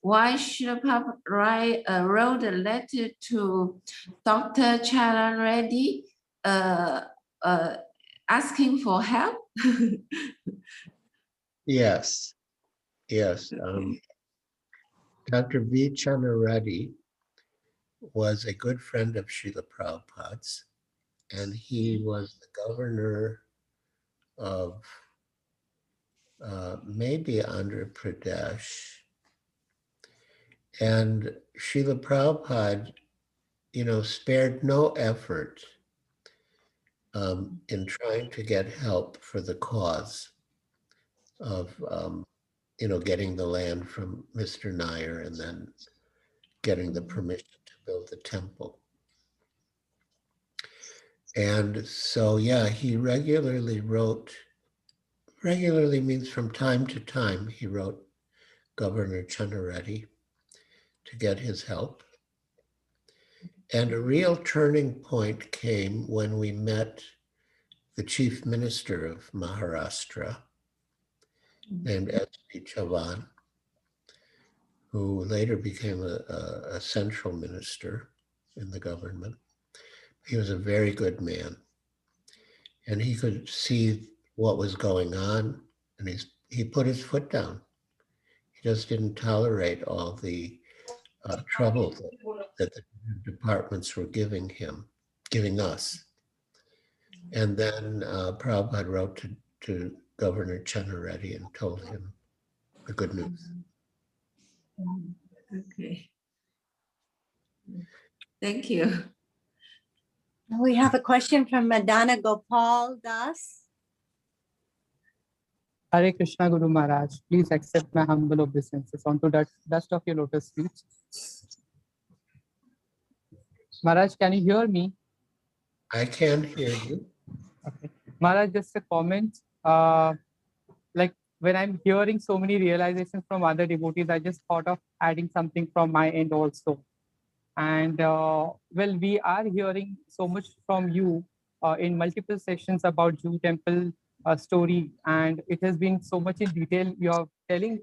why Srila Prabhupada wrote a letter to Dr. Charan Reddy asking for help? Yes, yes. Dr. V. Reddy was a good friend of Srila Prabhupada's, and he was the governor of maybe Andhra Pradesh. And Srila Prabhupada, spared no effort in trying to get help for the cause of, getting the land from Mr. Nair and then getting the permission to build the temple. And so, yeah, he regularly means from time to time, he wrote Governor Channareddy to get his help. And a real turning point came when we met the chief minister of Maharashtra, named S.P. Chavan, who later became a central minister in the government. He was a very good man. And he could see what was going on, and he put his foot down. He just didn't tolerate all the trouble that the departments were giving us. And then Prabhupada wrote to Governor Channareddy and told him the good news. Okay. Thank you. We have a question from Madana Gopal Das. Hare Krishna Guru Maharaj, please accept my humble obeisances onto that dust of your lotus feet. Maharaj, can you hear me? I can hear you. Okay. Maharaj, just a comment. Like when I'm hearing so many realizations from other devotees, I just thought of adding something from my end also. And well, we are hearing so much from you in multiple sessions about Juhu Temple story, and it has been so much in detail. You are telling,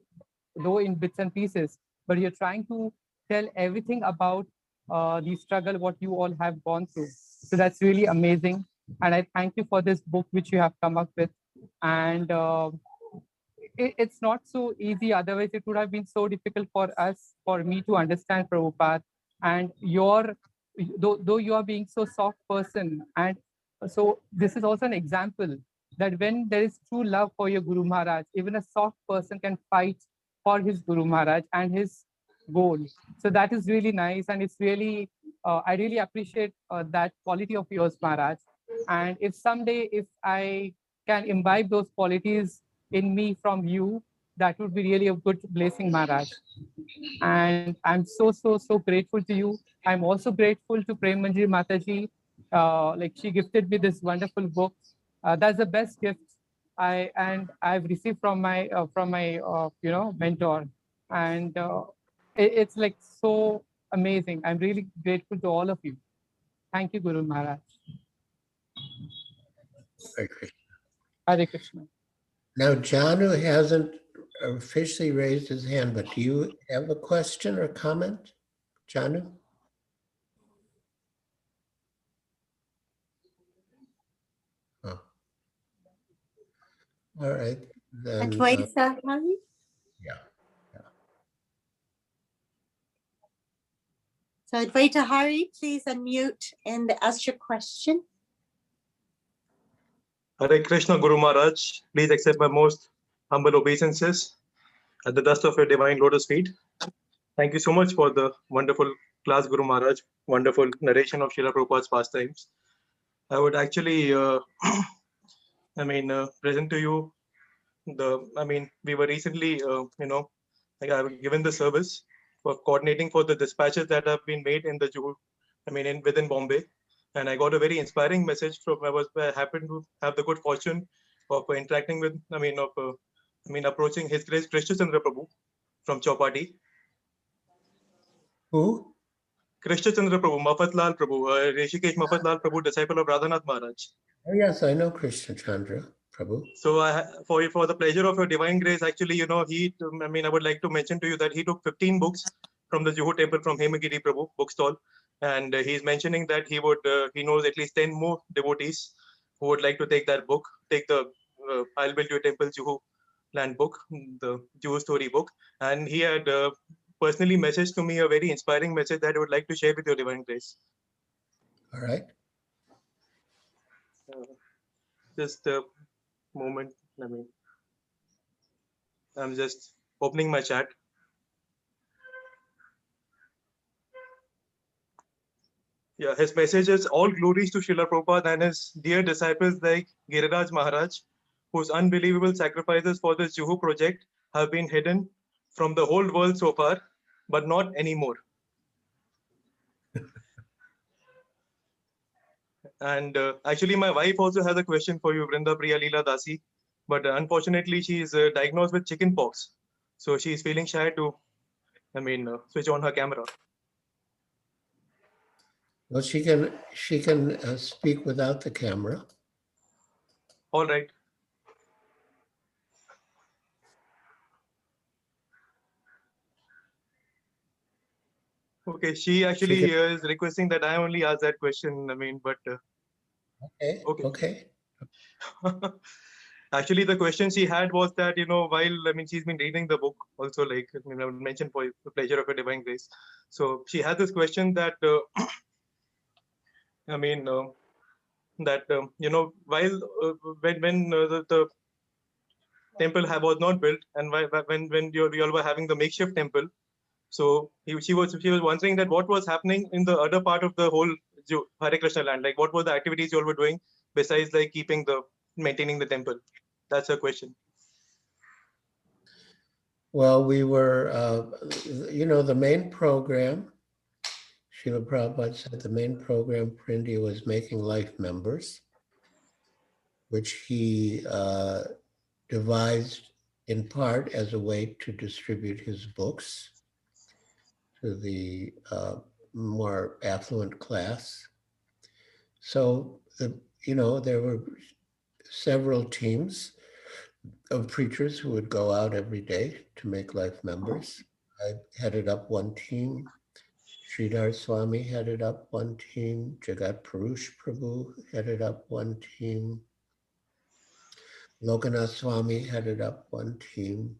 though in bits and pieces, but you're trying to tell everything about the struggle what you all have gone through. So that's really amazing, and I thank you for this book which you have come up with. And it's not so easy. Otherwise, it would have been so difficult for me to understand Prabhupada. And though you are being so soft person, and so this is also an example that when there is true love for your Guru Maharaj, even a soft person can fight for his Guru Maharaj and his goal. So that is really nice, and it's really I really appreciate that quality of yours, Maharaj. And if someday if I can imbibe those qualities in me from you, that would be really a good blessing, Maharaj. And I'm so grateful to you. I'm also grateful to Prem Manjari Mataji. Like she gifted me this wonderful book. That's the best gift I've received from my mentor, and it's like so amazing. I'm really grateful to all of you. Thank you, Guru Maharaj. Hare Krishna. Hare Krishna. Now, Janu hasn't officially raised his hand, but do you have a question or comment, Janu? Oh. All right. Then, Advaita Hari? yeah. So Advaita Hari, please unmute and ask your question. Hare Krishna Guru Maharaj, please accept my most humble obeisances at the dust of your divine lotus feet. Thank you so much for the wonderful class, Guru Maharaj, wonderful narration of Srila Prabhupada's pastimes. I would actually, present to you we were recently, I've given the service for coordinating for the dispatches that have been made in the Juhu, within Bombay. And I got a very inspiring message from, I happened to have the good fortune of interacting with, approaching His Grace Krishna Chandra Prabhu from Chowpatty. Who? Krishna Chandra Prabhu, Mafatlal Prabhu, Rishikesh Mafatlal Prabhu, disciple of Radhanath Maharaj. Oh, yes, I know Krishna Chandra Prabhu. So for the pleasure of your divine grace, actually, I would like to mention to you that he took 15 books from the Juhu Temple from Hemagiri Prabhu bookstall. And he's mentioning that he knows at least 10 more devotees who would like to take that book, take the I'll Build Your Temple Juhu land book, the Juhu story book. And he had personally messaged to me a very inspiring message that I would like to share with your divine grace. All right. Just a moment. I'm just opening my chat. Yeah, his message is all glories to Srila Prabhupada and his dear disciples like Giriraja Maharaj, whose unbelievable sacrifices for this Juhu project have been hidden from the whole world so far, but not anymore. And actually, my wife also has a question for you, Vrinda Priya Leela Dasi, but unfortunately, she is diagnosed with chicken pox. So she is feeling shy to, switch on her camera. Well, she can speak without the camera. All right. Okay, she actually is requesting that I only ask that question. Okay. Actually, the question she had was that, while, she's been reading the book also, I would mention for the pleasure of a divine grace. So she had this question that, while, when the temple was not built and when you all were having the makeshift temple, so she was wondering that what was happening in the other part of the whole Hare Krishna land, like what were the activities you all were doing besides maintaining the temple. That's her question. Well, we were, the main program, Srila Prabhupada said the main program for India was making life members, which he devised in part as a way to distribute his books to the more affluent class. So, there were several teams of preachers who would go out every day to make life members. I headed up one team. Giriraja Svami headed up one team. Jagat Purush Prabhu headed up one team. Lokanath Swami headed up one team.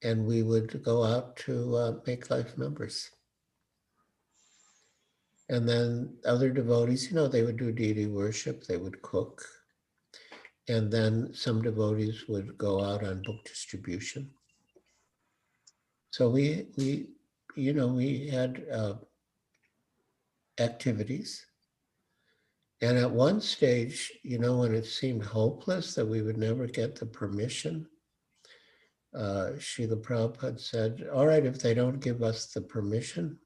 And we would go out to make life members. And then other devotees, they would do deity worship, they would cook. And then some devotees would go out on book distribution. So we had activities. And at one stage, when it seemed hopeless that we would never get the permission, Srila Prabhupada said, all right, if they don't give us the permission,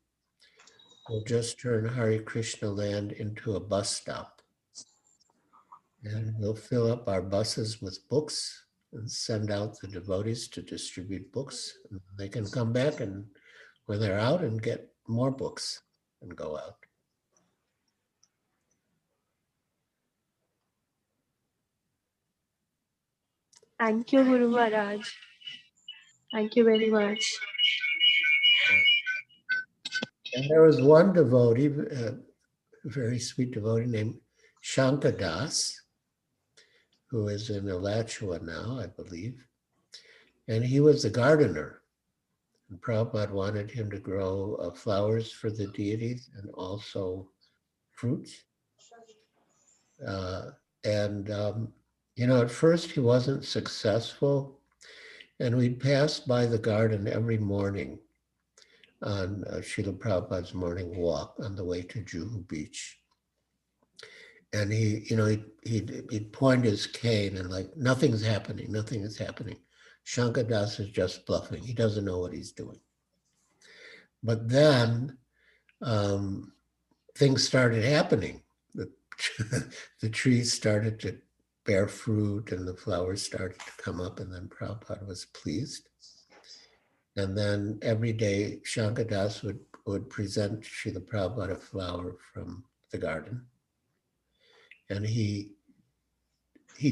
we'll just turn Hare Krishna land into a bus stop. And we'll fill up our buses with books and send out the devotees to distribute books. And they can come back and when they're out and get more books and go out. Thank you, Guru Maharaj. Thank you very much. And there was one devotee, a very sweet devotee named Shankadas, who is in Alachua now, I believe. And he was the gardener. And Prabhupada wanted him to grow flowers for the deities and also fruits. At first he wasn't successful. And we'd pass by the garden every morning on Srila Prabhupada's morning walk on the way to Juhu Beach. And he'd point his cane and like, nothing's happening, nothing is happening. Shankadas is just bluffing. He doesn't know what he's doing. But then things started happening. The trees started to bear fruit and the flowers started to come up, and then Prabhupada was pleased. And then every day Shankadas would present Srila Prabhupada a flower from the garden. And he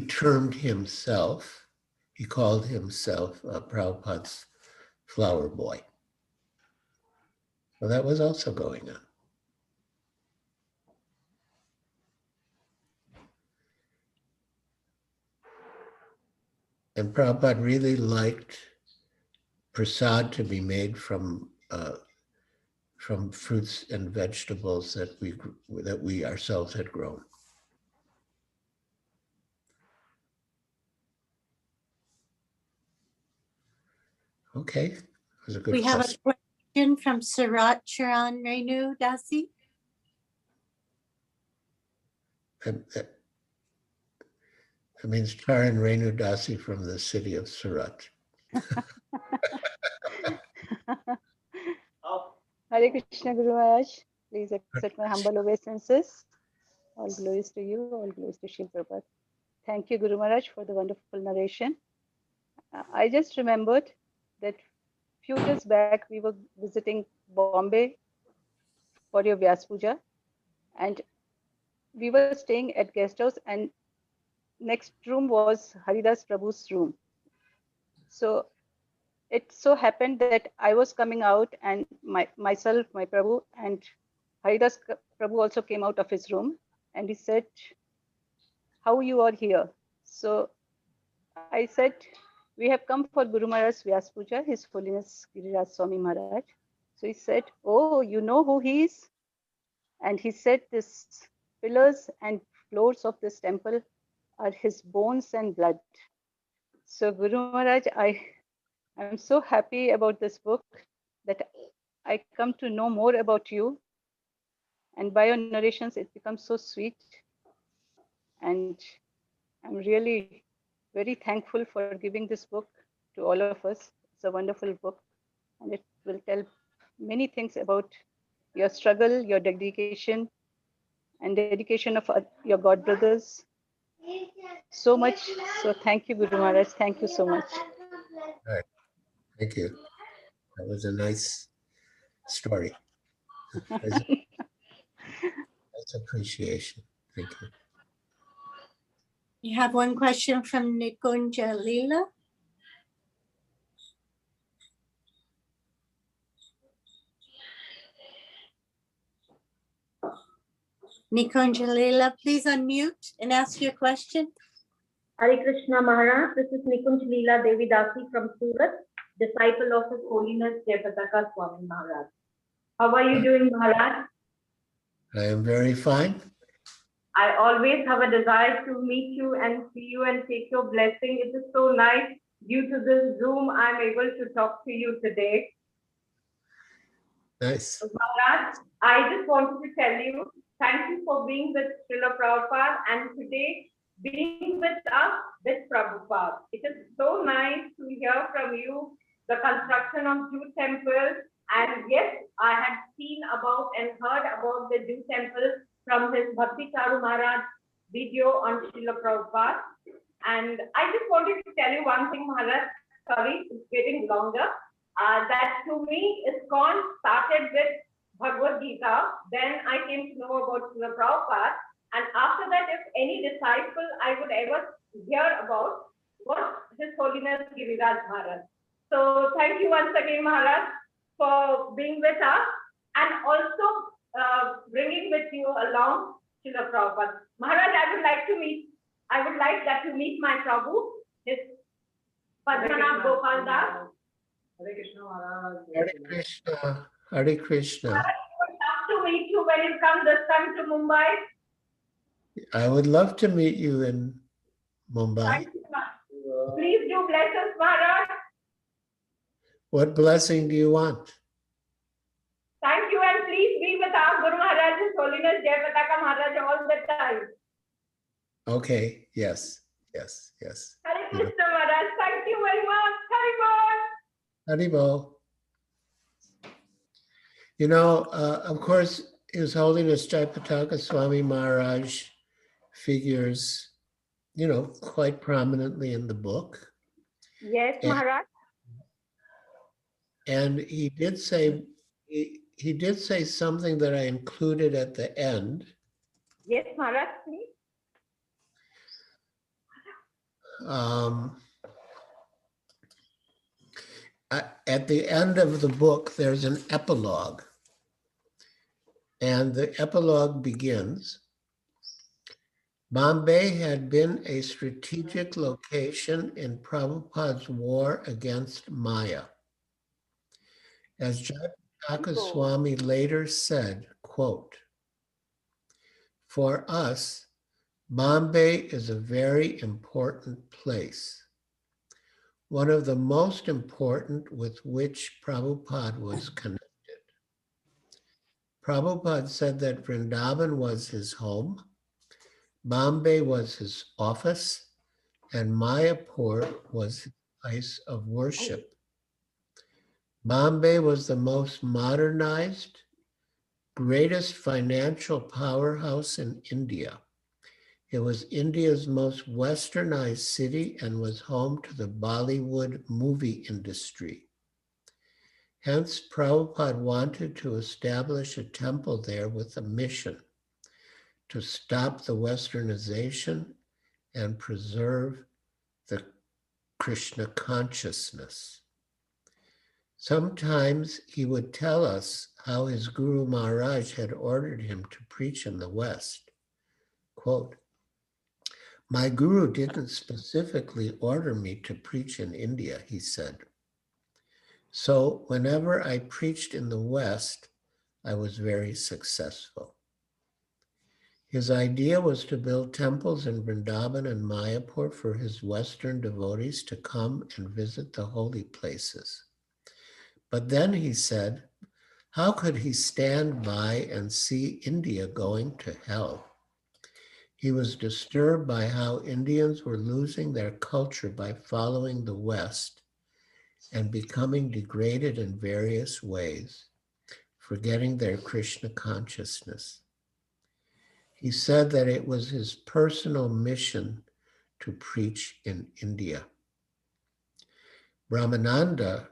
termed himself, he called himself Prabhupada's flower boy. Well, that was also going on. And Prabhupada really liked prasad to be made from fruits and vegetables that we ourselves had grown. Okay, it was a good We have question. a question from Surat Charan Renu Dasi. That means Charan Renu Dasi from the city of Surat. Hare Krishna Guru Maharaj, please accept my humble obeisances. All glories to you, all glories to Srila Prabhupada. Thank you Guru Maharaj for the wonderful narration. I just remembered that few years back we were visiting Bombay for your Vyas Puja, and we were staying at guest house, and next room was Haridas Prabhu's room. So it so happened that I was coming out, and myself, my Prabhu, and Haridas Prabhu also came out of his room, and he said, how you are here? So I said, we have come for Guru Maharaj's Vyas Puja, His Holiness Giriraja Swami Maharaj. So he said, oh, you know who he is? And he said, this pillars and floors of this temple are his bones and blood. So Guru Maharaj, I'm so happy about this book that I come to know more about you. And by your narrations, it becomes so sweet. And I'm really very thankful for giving this book to all of us. It's a wonderful book, and it will tell many things about your struggle, your dedication, and dedication of your God brothers. So much. So thank you, Guru Maharaj. Thank you so much. All right. Thank you. That was a nice story. Nice appreciation. Thank you. You have one question from Nikunja Leela. Nikunja Leela, please unmute and ask your question. Hare Krishna Maharaj, this is Nikunj Leela Devi Dasi from Surat, disciple of His Holiness Giriraja Swami Maharaj. How are you doing, Maharaj? I am very fine. I always have a desire to meet you and see you and take your blessing. It is so nice. Due to this Zoom, I'm able to talk to you today. Nice. Maharaj, I just wanted to tell you, thank you for being with Srila Prabhupada and today being with us with Prabhupada. It is so nice to hear from you the construction of Juhu Temple. And yes, I had seen about and heard about the Juhu Temple from his Bhakti Charu Maharaj video on Srila Prabhupada. And I just wanted to tell you one thing, Maharaj. Sorry, it's getting longer. That to me, ISKCON started with Bhagavad Gita. Then I came to know about Srila Prabhupada. And after that, if any disciple I would ever hear about was His Holiness Giriraj Maharaj. So thank you once again, Maharaj, for being with us and also bringing with you along Srila Prabhupada. Maharaj, I would like that you meet my Prabhu, his Padmanabh Gopal Das. Hare Krishna Maharaj. Hare Krishna. Hare Krishna. Maharaj, I would love to meet you when you come this time to Mumbai. I would love to meet you in Mumbai. Thank you, Maharaj. Please do bless us, Maharaj. What blessing do you want? Thank you, and please be with our Guru Maharaj, His Holiness Jayapataka Maharaj all the time. Okay. Yes. Yes. Yes. Hare Krishna Maharaj, thank you very much. Haribol. You know, of course, His Holiness Jayapataka Swami Maharaj figures, you know, quite prominently in the book. Yes, Maharaj. And he did say something that I included at the end. Yes, Maharaj, please. At the end of the book, there's an epilogue. And the epilogue begins, Bombay had been a strategic location in Prabhupada's war against Maya. As Jayapataka Swami later said, quote, for us, Bombay is a very important place, one of the most important with which Prabhupada was connected. Prabhupada said that Vrindavan was his home, Bombay was his office, and Mayapur was his place of worship. Bombay was the most modernized, greatest financial powerhouse in India. It was India's most westernized city and was home to the Bollywood movie industry. Hence, Prabhupada wanted to establish a temple there with a mission to stop the westernization and preserve the Krishna consciousness. Sometimes he would tell us how his Guru Maharaj had ordered him to preach in the West. Quote, my Guru didn't specifically order me to preach in India, he said. So whenever I preached in the West, I was very successful. His idea was to build temples in Vrindavan and Mayapur for his Western devotees to come and visit the holy places. But then he said, how could he stand by and see India going to hell? He was disturbed by how Indians were losing their culture by following the West. and becoming degraded in various ways, forgetting their Krishna consciousness. He said that it was his personal mission to preach in India. Brahmananda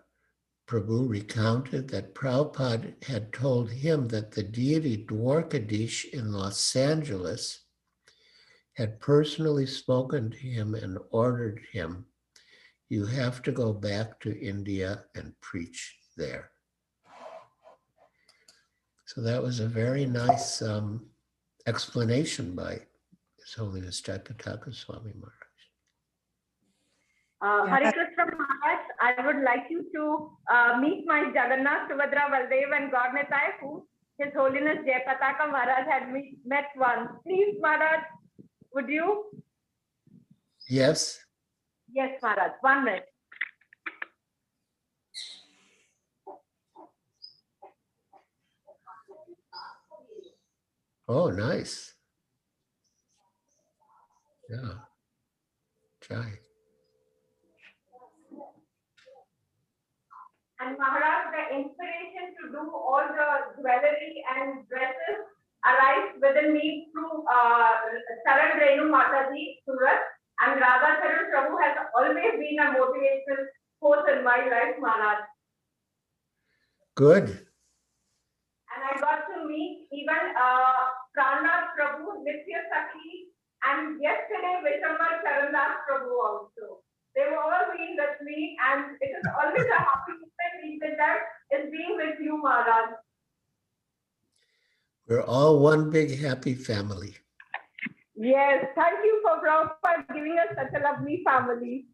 Prabhu recounted that Prabhupada had told him that the deity Dwarkadish in Los Angeles had personally spoken to him and ordered him, "You have to go back to India and preach there." So that was a very nice explanation by His Holiness Jayapataka Swami Maharaj. Hare Krishna Maharaj, I would like you to meet my Jagannath, Subhadra, Baldev and Gaurnitai, who His Holiness Jayapataka Maharaj had met once. Please, Maharaj, would you? Yes. Yes, Maharaj, 1 minute. Oh, nice. Yeah. Jai. And Maharaj, the inspiration to do all the jewelry and dresses arrives within me through Saran Renu Mataji, Surat, and Radha Charan Prabhu has always been a motivational force in my life, Maharaj. Good. And I got to meet even Pranath Prabhu, Nitya Sakhi, and yesterday Vishambar Charandas Prabhu also. They've all been with me, and it is always a happy moment with that is being with you, Maharaj. We're all one big happy family. Yes, thank you for Prabhupada giving us such a lovely family.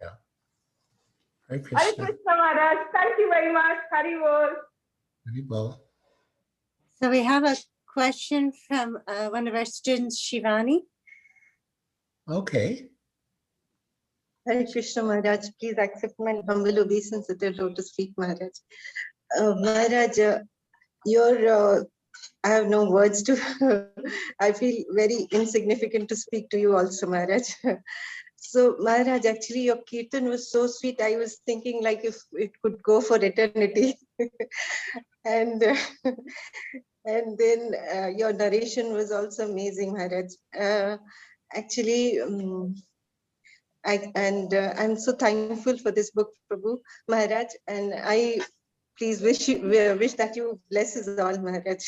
Yeah. Hare Hare Krishna. Krishna Maharaj, thank you very much. Hari Bol. Hari Bol. So we have a question from one of our students, Shivani. Okay. Hare Krishna Maharaj, please accept my humble obeisance at your lotus feet, Maharaj. Maharaj, I have no words to, I feel very insignificant to speak to you also, Maharaj. So Maharaj, actually your kirtan was so sweet. I was thinking like if it could go for eternity. and then your narration was also amazing, Maharaj. Actually, I'm so thankful for this book, Prabhu Maharaj, and I please wish that you bless us all, Maharaj,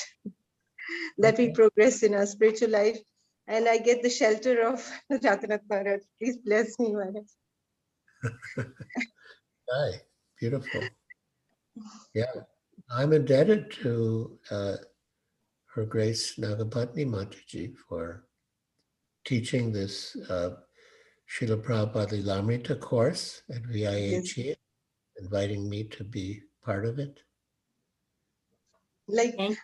that we progress in our spiritual life, and I get the shelter of Jagannath Maharaj. Please bless me, Maharaj. Hi. Beautiful. Yeah. I'm indebted to Her Grace Nagapatni Mataji for teaching this Srila Prabhupada Lilamrta course at VIHE, inviting me to be part of it. Like I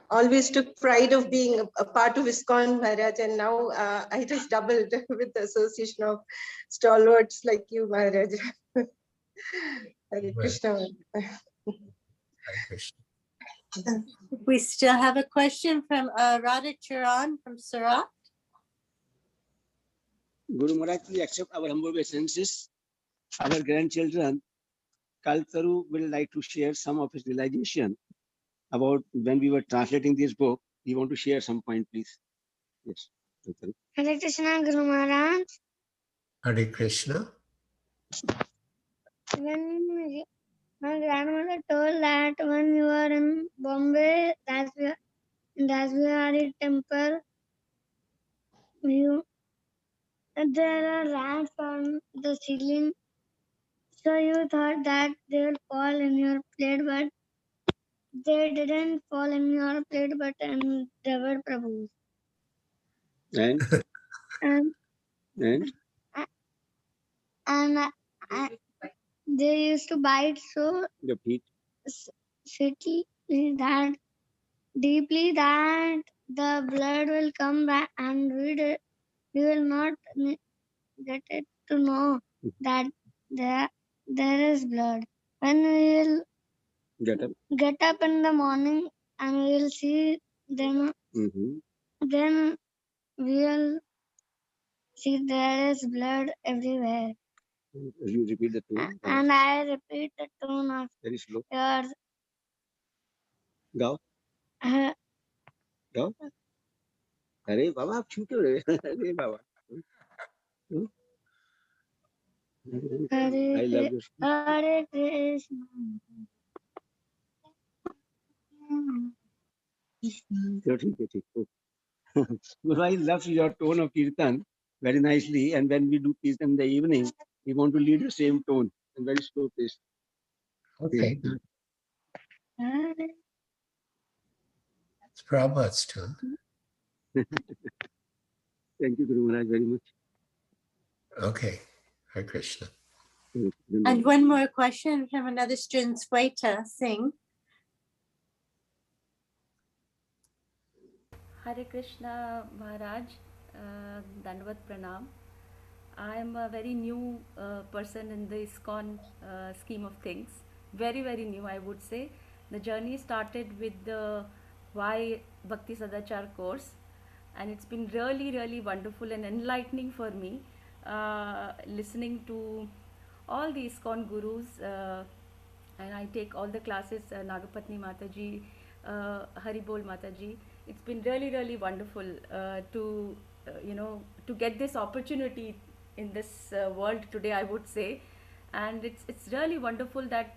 always took pride of being a part of ISKCON, Maharaj, and now I just doubled with the association of stalwarts like you, Maharaj. Hare Krishna. Hare Krishna. We still have a question from Radha Charan from Surat. Guru Maharaj, please accept our humble obeisances. Our grandchildren, Kaltaru will like to share some of his realization about when we were translating this book. We want to share some point, please. Yes. Kaltaru. Hare Krishna, Guru Maharaj. Hare Krishna. When my grandmother told that when you are in Bombay, Juhu Temple, there are rats on the ceiling. So you thought that they will fall in your plate, but they didn't fall in your plate, but they were Prabhu's. And they used to bite so sweetly that deeply that the blood will come back, and we will not get it to know that there is blood. When we will get up in the morning and we will see them, then we will see there is blood everywhere. You repeat the tune. And I repeat the tune of Very slow. yours. Go. Go. अरे बाबा आप छूटे हो रहे अरे बाबा I love your school. Hare Krishna. ठीक Well, I love your tone of kirtan very nicely, and when we do kirtan in the evening, we want to lead the same tone and very slow pace. Okay. It's Prabhupada's tune. Thank you, Guru Maharaj, very much. Okay. Hare Krishna. And one more question from another student, Sweta Singh. Hare Krishna Maharaj, Dandavat Pranam. I am a very new person in the ISKCON scheme of things. Very, very new, I would say. The journey started with the VIHE Bhakti Sadachar course, and it's been really, really wonderful and enlightening for me, listening to all the ISKCON gurus, and I take all the classes, Nagapatni Mataji, Haribol Mataji. It's been really, really wonderful to get this opportunity in this world today, I would say. And it's really wonderful that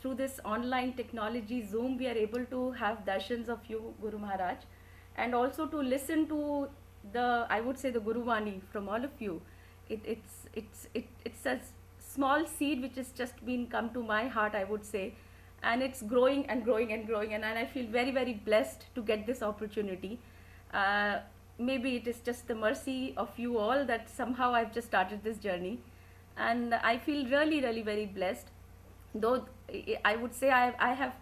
through this online technology, Zoom, we are able to have darshans of you, Guru Maharaj, and also to listen to I would say the Guru Vani from all of you. It's a small seed which has just been come to my heart, I would say, and it's growing and growing and growing, and I feel very, very blessed to get this opportunity. Maybe it is just the mercy of you all that somehow I've just started this journey, and I feel really, really very blessed. Though I would say I have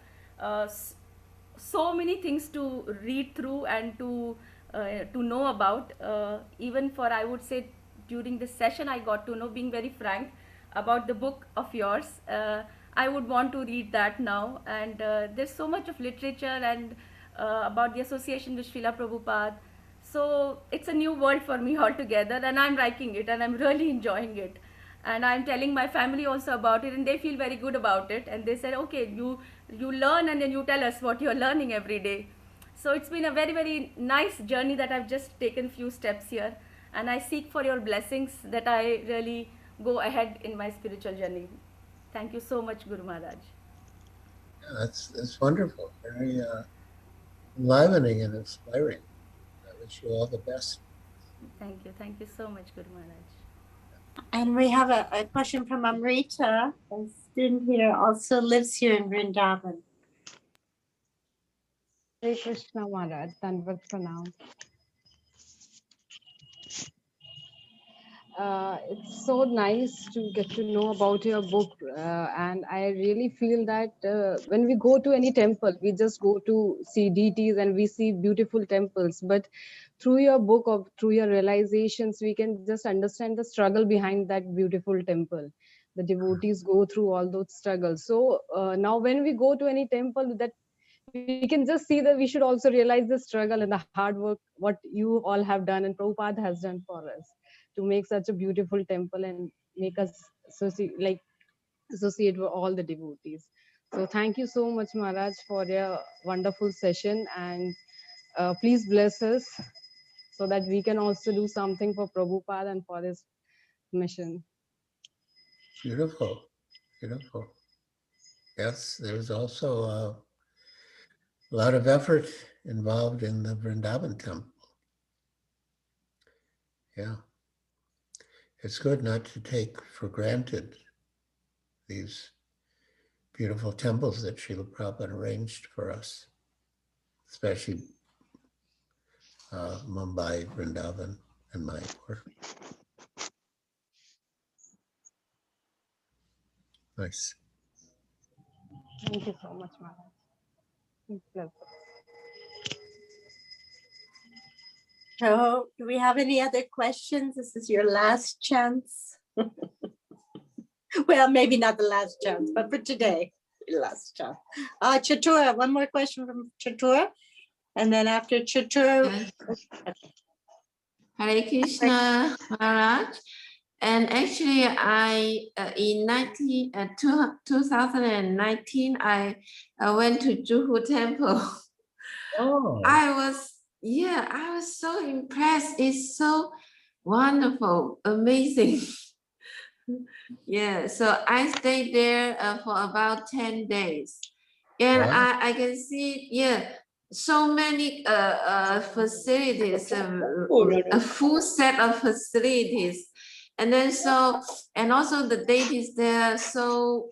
so many things to read through and to know about. Even for, I would say, during this session, I got to know, being very frank, about the book of yours. I would want to read that now, and there's so much of literature and about the association with Srila Prabhupada. So it's a new world for me altogether, and I'm liking it, and I'm really enjoying it. And I'm telling my family also about it, and they feel very good about it. And they said, okay, you learn and then you tell us what you're learning every day. So it's been a very, very nice journey that I've just taken few steps here. And I seek for your blessings that I really go ahead in my spiritual journey. Thank you so much, Guru Maharaj. Yeah, that's wonderful. Very enlivening and inspiring. I wish you all the best. Thank you. Thank you so much, Guru Maharaj. And we have a question from Amrita, a student here, also lives here in Vrindavan. Hare Krishna Maharaj, Dandavat Pranam. It's so nice to get to know about your book, and I really feel that when we go to any temple, we just go to see deities and we see beautiful temples, but through your book or through your realizations, we can just understand the struggle behind that beautiful temple. The devotees go through all those struggles. So now when we go to any temple, that we can just see that we should also realize the struggle and the hard work, what you all have done and Prabhupada has done for us to make such a beautiful temple and make us associate with all the devotees. So thank you so much, Maharaj, for your wonderful session, and please bless us so that we can also do something for Prabhupada and for this mission. Beautiful, beautiful. Yes, there's also a lot of effort involved in the Vrindavan temple. Yeah. It's good not to take for granted these beautiful temples that Srila Prabhupada arranged for us, especially Mumbai, Vrindavan, and Mayapur. Nice. Thank you so much, Maharaj. So, do we have any other questions? This is your last chance. Well, maybe not the last chance, but for today, your last chance. Chatura, one more question from Chatura. And then after Chatura. Hare Krishna, Maharaj. And actually, in 2019, I went to Juhu Temple. Oh. I was so impressed. It's so wonderful, amazing. Yeah, so I stayed there for about 10 days. And Wow. I can see, so many facilities, a full set of facilities. And then and also the deities there are so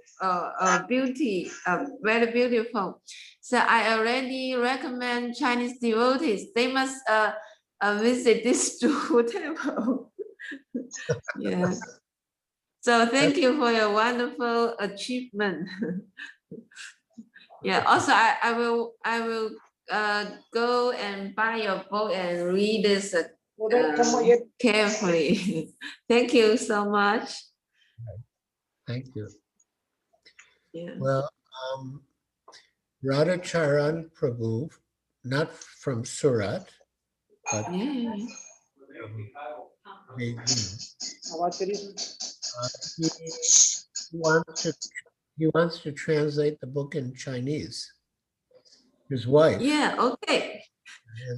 very beautiful. So I already recommend Chinese devotees, they must visit this Juhu Temple. Yeah. So thank you for your wonderful achievement. Yeah. Also, I will go and buy your book and read this carefully. Thank you so much. Thank you. Yeah. Well, Radhacharan Prabhu, not from Surat, but from Beijing. He wants to translate the book in Chinese. His wife. Yeah. Okay.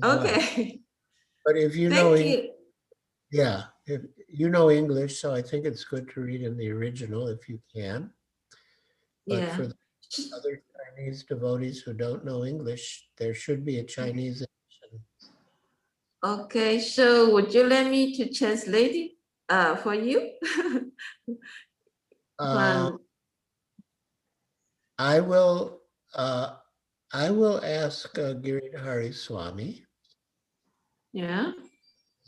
Okay. But if you Thank know, you. Yeah, if you know English, so I think it's good to read in the original if you can. But Yeah. for the other Chinese devotees who don't know English, there should be a Chinese edition. Okay, so would you let me to translate it for you? I will ask Giriraja Swami. Yeah.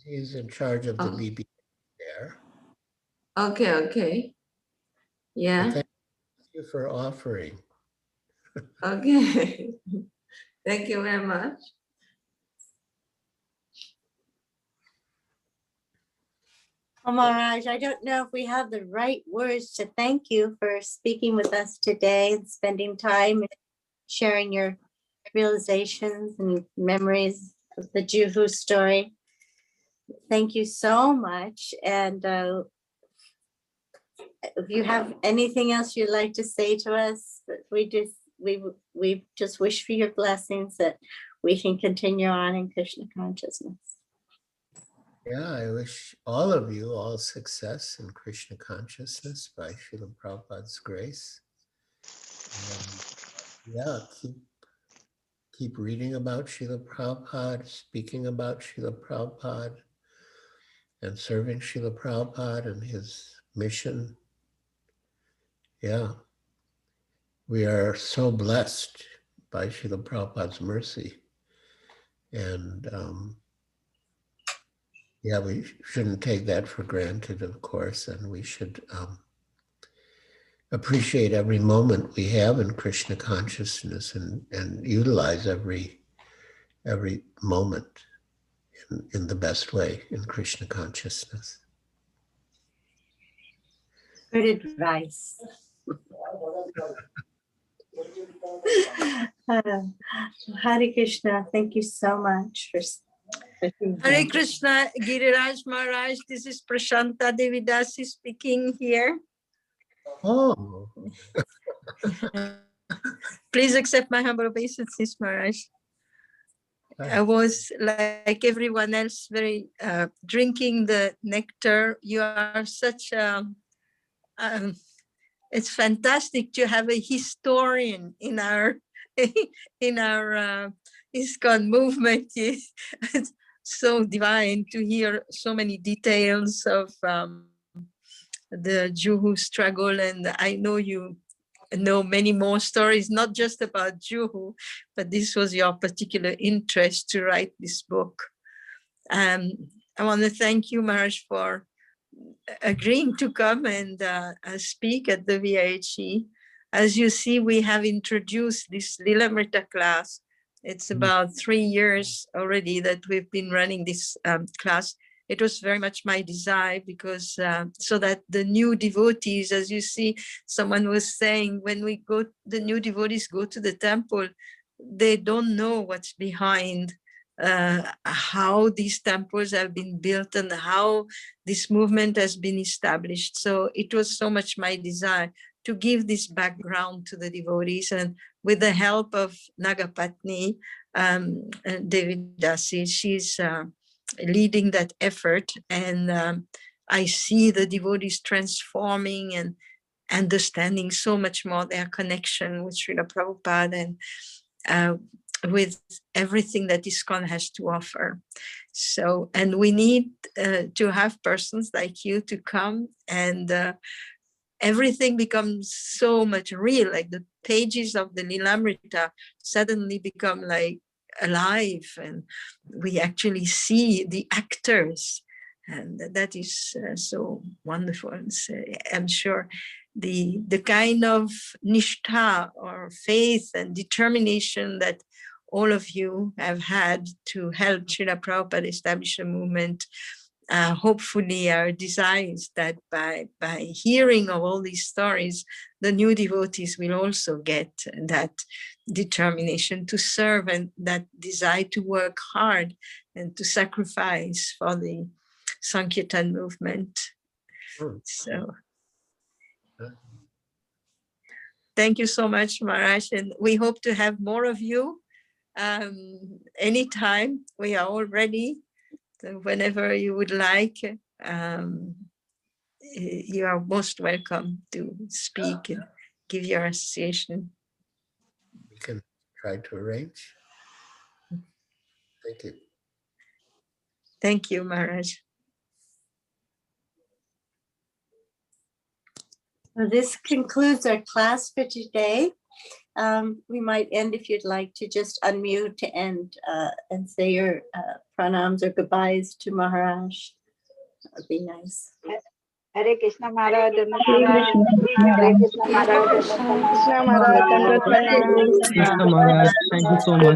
He's in charge of the BB there. Okay, okay. Yeah. Thank you for offering. Okay. Thank you very much. Oh, Maharaj, I don't know if we have the right words to thank you for speaking with us today and spending time and sharing your realizations and memories of the Juhu story. Thank you so much. And if you have anything else you'd like to say to us, we just wish for your blessings that we can continue on in Krishna consciousness. Yeah, I wish all of you all success in Krishna consciousness by Srila Prabhupada's grace. And yeah, keep reading about Srila Prabhupada, speaking about Srila Prabhupada, and serving Srila Prabhupada and his mission. Yeah, we are so blessed by Srila Prabhupada's mercy. And yeah, we shouldn't take that for granted, of course, and we should appreciate every moment we have in Krishna consciousness and utilize every moment in the best way in Krishna consciousness. Good advice. Hare Krishna, thank you so much for Hare Krishna, Giriraj Maharaj, this is Prashanta Devidasi speaking here. Oh. Please accept my humble obeisances, Maharaj. I was, like everyone else, very drinking the nectar. You are such it's fantastic to have a historian in our ISKCON movement. It's so divine to hear so many details of the Juhu struggle, and I know you know many more stories, not just about Juhu, but this was your particular interest to write this book. I want to thank you, Maharaj, for agreeing to come and speak at the VIHE. As you see, we have introduced this Lilamrta class. It's about 3 years already that we've been running this class. It was very much my desire because so that the new devotees, as you see, someone was saying, when the new devotees go to the temple, they don't know what's behind how these temples have been built and how this movement has been established. So it was so much my desire to give this background to the devotees, and with the help of Nagapatni Devidasi, she's leading that effort, and I see the devotees transforming and understanding so much more their connection with Srila Prabhupada and with everything that ISKCON has to offer. So, and we need to have persons like you to come, and everything becomes so much real, like the pages of the Lilamrta suddenly become like alive, and we actually see the actors, and that is so wonderful. And so I'm sure the kind of nishtha or faith and determination that all of you have had to help Srila Prabhupada establish a movement, hopefully our desire is that by hearing of all these stories, the new devotees will also get that determination to serve and that desire to work hard and to sacrifice for the Sankirtan movement. So thank you so much, Maharaj, and we hope to have more of you anytime. We are all ready. So whenever you would like, you are most welcome to speak and give your association. We can try to arrange. Thank you. Thank you, Maharaj. So this concludes our class for today. We might end if you'd like to just unmute to end and say your pranams or goodbyes to Maharaj. That would be nice. Hare Krishna Maharaj, Hare Krishna Maharaj, Krishna Maharaj, Krishna Maharaj, thank you so much.